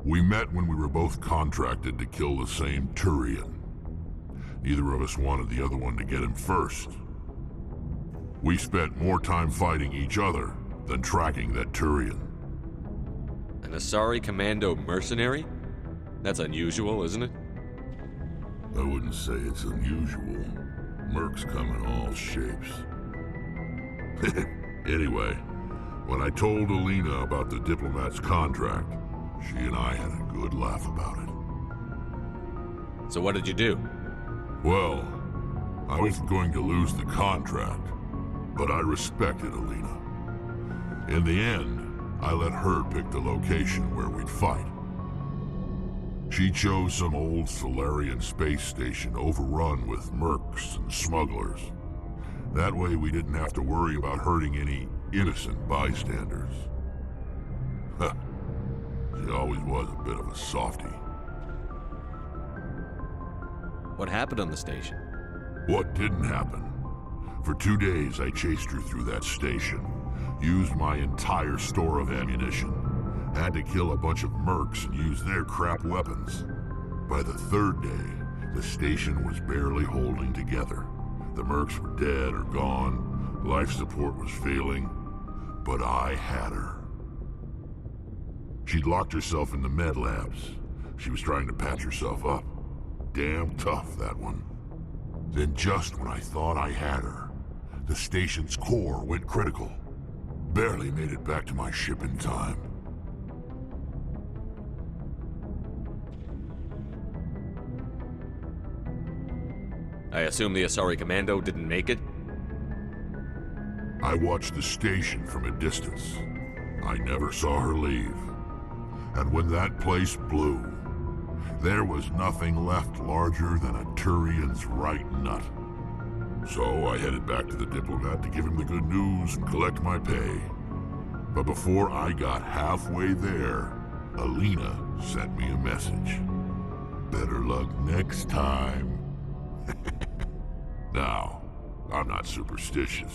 We met when we were both contracted to kill the same Turian. Neither of us wanted the other one to get him first. We spent more time fighting each other than tracking that Turian. An Asari Commando mercenary? That's unusual, isn't it? I wouldn't say it's unusual. Mercs come in all shapes. Anyway, when I told Alina about the diplomat's contract, she and I had a good laugh about it. So what did you do? Well, I wasn't going to lose the contract, but I respected Alina. In the end, I let her pick the location where we'd fight. She chose some old Solarian space station overrun with mercs and smugglers. That way we didn't have to worry about hurting any innocent bystanders. Huh. She always was a bit of a softie. What happened on the station? What didn't happen? For 2 days I chased her through that station, used my entire store of ammunition, had to kill a bunch of mercs and use their crap weapons. By the 3rd day, the station was barely holding together. The mercs were dead or gone, life support was failing, but I had her. She'd locked herself in the med labs. She was trying to patch herself up. Damn tough, that one. Then just when I thought I had her, the station's core went critical. Barely made it back to my ship in time. I assume the Asari Commando didn't make it? I watched the station from a distance. I never saw her leave. And when that place blew, there was nothing left larger than a Turian's right nut. So I headed back to the diplomat to give him the good news and collect my pay. But before I got halfway there, Alina sent me a message. Better luck next time. Now, I'm not superstitious,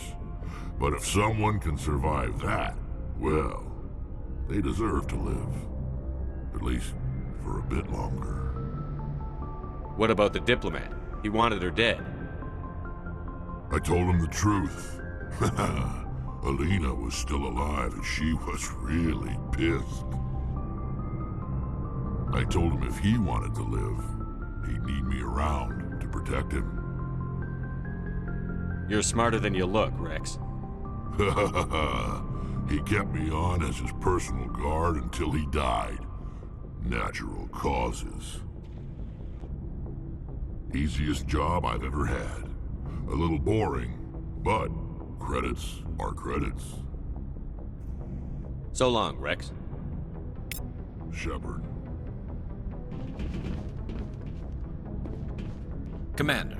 but if someone can survive that, well, they deserve to live. At least for a bit longer. What about the diplomat? He wanted her dead. I told him the truth. Alina was still alive and she was really pissed. I told him if he wanted to live, he'd need me around to protect him. You're smarter than you look, Rex. He kept me on as his personal guard until he died. Natural causes. Easiest job I've ever had. A little boring, but credits are credits. So long, Rex. Shepard. Commander,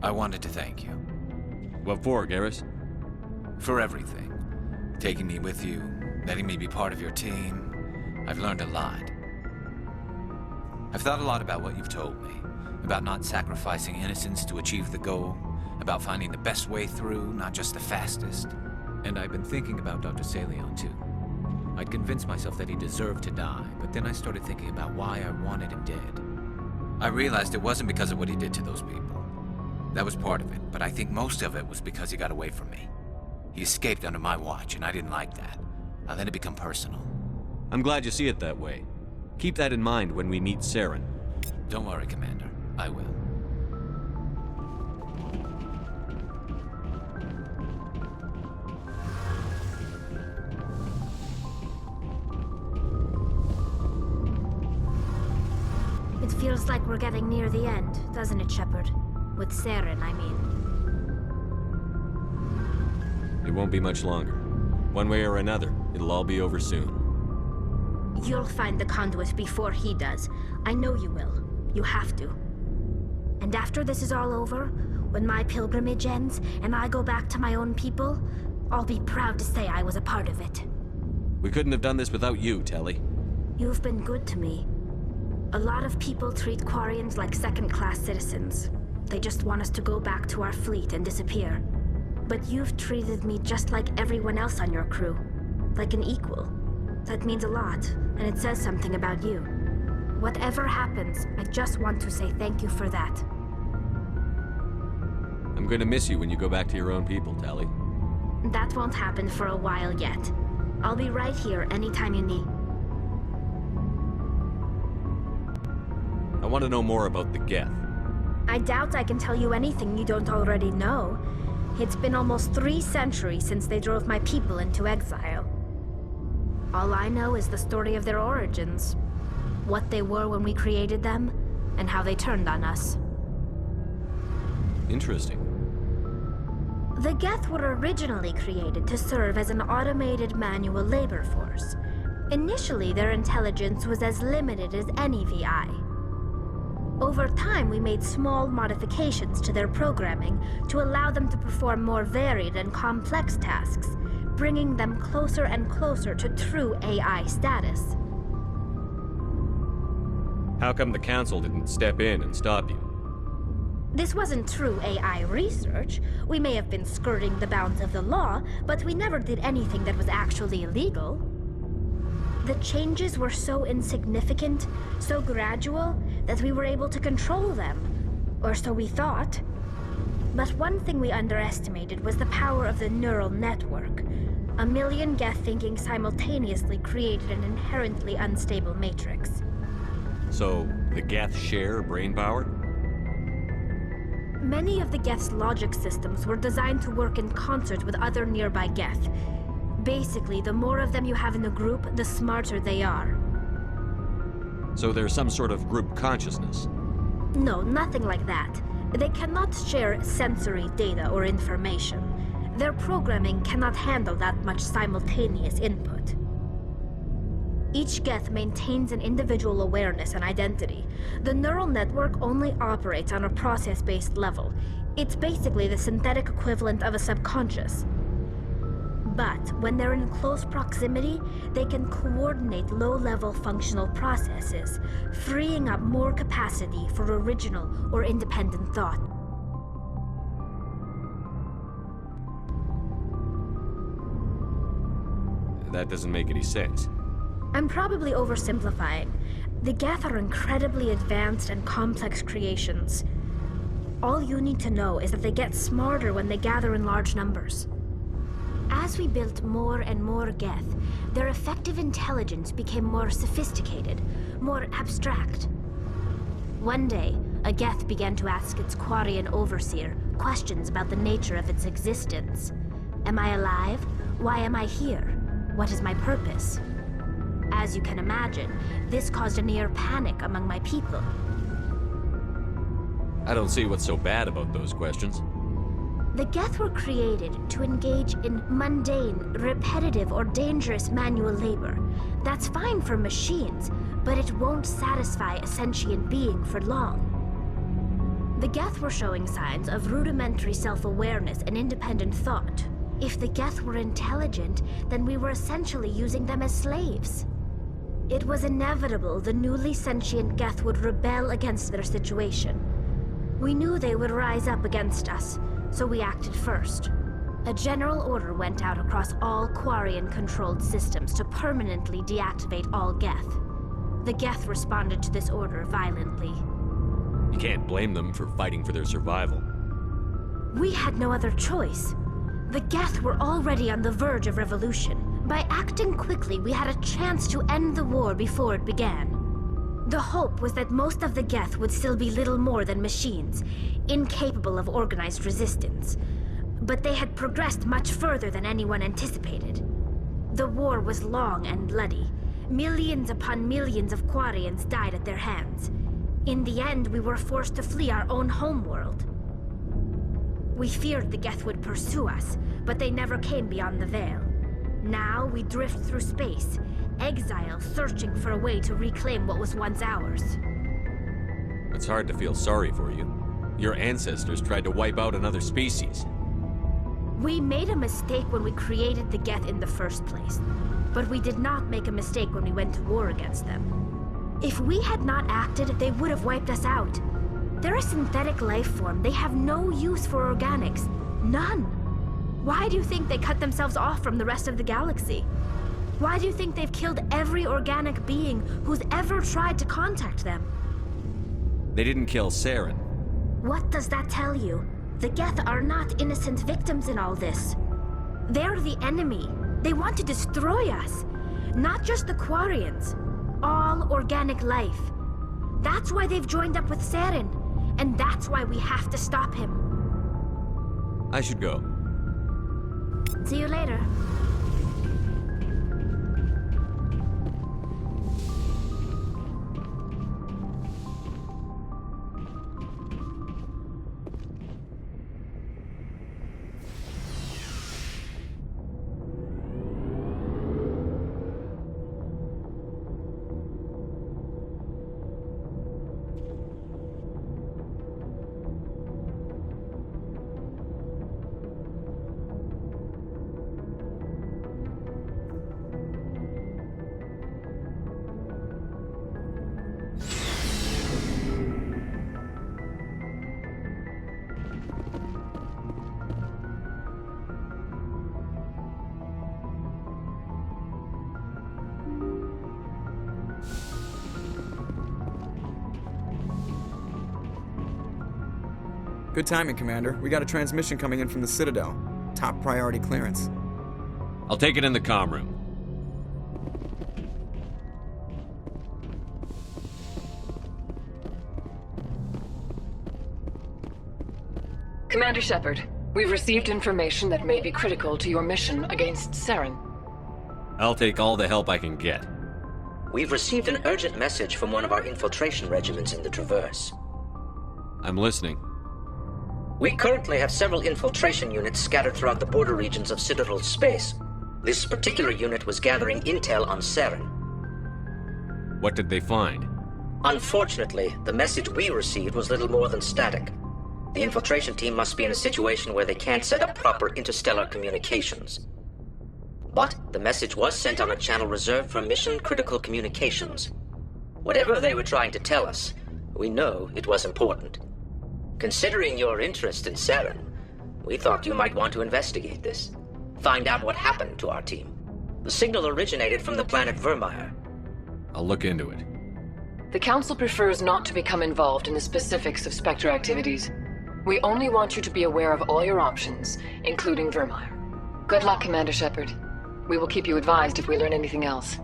I wanted to thank you. What for, Garrus? For everything. Taking me with you, letting me be part of your team. I've learned a lot. I've thought a lot about what you've told me. About not sacrificing innocence to achieve the goal. About finding the best way through, not just the fastest. And I've been thinking about Dr. Saleon, too. I'd convinced myself that he deserved to die, but then I started thinking about why I wanted him dead. I realized it wasn't because of what he did to those people. That was part of it, but I think most of it was because he got away from me. He escaped under my watch, and I didn't like that. I let it become personal. I'm glad you see it that way. Keep that in mind when we meet Saren. Don't worry, Commander. I will. It feels like we're getting near the end, doesn't it, Shepard? With Saren, I mean. It won't be much longer. One way or another, it'll all be over soon. You'll find the conduit before he does. I know you will. You have to. And after this is all over, when my pilgrimage ends and I go back to my own people, I'll be proud to say I was a part of it. We couldn't have done this without you, Telly. You've been good to me. A lot of people treat Quarians like second-class citizens. They just want us to go back to our fleet and disappear. But you've treated me just like everyone else on your crew. Like an equal. That means a lot, and it says something about you. Whatever happens, I just want to say thank you for that. I'm gonna miss you when you go back to your own people, Tali. That won't happen for a while yet. I'll be right here anytime you need. I want to know more about the Geth. I doubt I can tell you anything you don't already know. It's been almost 3 centuries since they drove my people into exile. All I know is the story of their origins. What they were when we created them, and how they turned on us. Interesting. The Geth were originally created to serve as an automated manual labor force. Initially, their intelligence was as limited as any VI. Over time, we made small modifications to their programming to allow them to perform more varied and complex tasks, bringing them closer and closer to true AI status. How come the Council didn't step in and stop you? This wasn't true AI research. We may have been skirting the bounds of the law, but we never did anything that was actually illegal. The changes were so insignificant, so gradual, that we were able to control them. Or so we thought. But one thing we underestimated was the power of the neural network. 1 million Geth thinking simultaneously created an inherently unstable matrix. So, the Geth share brain power? Many of the Geth's logic systems were designed to work in concert with other nearby Geth. Basically, the more of them you have in the group, the smarter they are. So there's some sort of group consciousness? No, nothing like that. They cannot share sensory data or information. Their programming cannot handle that much simultaneous input. Each Geth maintains an individual awareness and identity. The neural network only operates on a process-based level. It's basically the synthetic equivalent of a subconscious. But when they're in close proximity, they can coordinate low-level functional processes, freeing up more capacity for original or independent thought. That doesn't make any sense. I'm probably oversimplifying. The Geth are incredibly advanced and complex creations. All you need to know is that they get smarter when they gather in large numbers. As we built more and more Geth, their effective intelligence became more sophisticated, more abstract. One day, a Geth began to ask its Quarian overseer questions about the nature of its existence. Am I alive? Why am I here? What is my purpose? As you can imagine, this caused a near panic among my people. I don't see what's so bad about those questions. The Geth were created to engage in mundane, repetitive, or dangerous manual labor. That's fine for machines, but it won't satisfy a sentient being for long. The Geth were showing signs of rudimentary self-awareness and independent thought. If the Geth were intelligent, then we were essentially using them as slaves. It was inevitable the newly sentient Geth would rebel against their situation. We knew they would rise up against us, so we acted first. A general order went out across all Quarian-controlled systems to permanently deactivate all Geth. The Geth responded to this order violently. You can't blame them for fighting for their survival. We had no other choice. The Geth were already on the verge of revolution. By acting quickly, we had a chance to end the war before it began. The hope was that most of the Geth would still be little more than machines, incapable of organized resistance. But they had progressed much further than anyone anticipated. The war was long and bloody. Millions upon millions of Quarians died at their hands. In the end, we were forced to flee our own homeworld. We feared the Geth would pursue us, but they never came beyond the Veil. Now we drift through space, exile searching for a way to reclaim what was once ours. It's hard to feel sorry for you. Your ancestors tried to wipe out another species. We made a mistake when we created the Geth in the first place, but we did not make a mistake when we went to war against them. If we had not acted, they would have wiped us out. They're a synthetic life form. They have no use for organics. None. Why do you think they cut themselves off from the rest of the galaxy? Why do you think they've killed every organic being who's ever tried to contact them? They didn't kill Saren. What does that tell you? The Geth are not innocent victims in all this. They're the enemy. They want to destroy us. Not just the Quarians. All organic life. That's why they've joined up with Saren. And that's why we have to stop him. I should go. See you later. Good timing, Commander. We got a transmission coming in from the Citadel. Top priority clearance. I'll take it in the comm room. Commander Shepard, we've received information that may be critical to your mission against Saren. I'll take all the help I can get. We've received an urgent message from one of our infiltration regiments in the Traverse. I'm listening. We currently have several infiltration units scattered throughout the border regions of Citadel space. This particular unit was gathering intel on Saren. What did they find? Unfortunately, the message we received was little more than static. The infiltration team must be in a situation where they can't set up proper interstellar communications. But the message was sent on a channel reserved for mission-critical communications. Whatever they were trying to tell us, we know it was important. Considering your interest in Saren, we thought you might want to investigate this. Find out what happened to our team. The signal originated from the planet Vermeer. I'll look into it. The Council prefers not to become involved in the specifics of Spectre activities. We only want you to be aware of all your options, including Vermeer. Good luck, Commander Shepard. We will keep you advised if we learn anything else.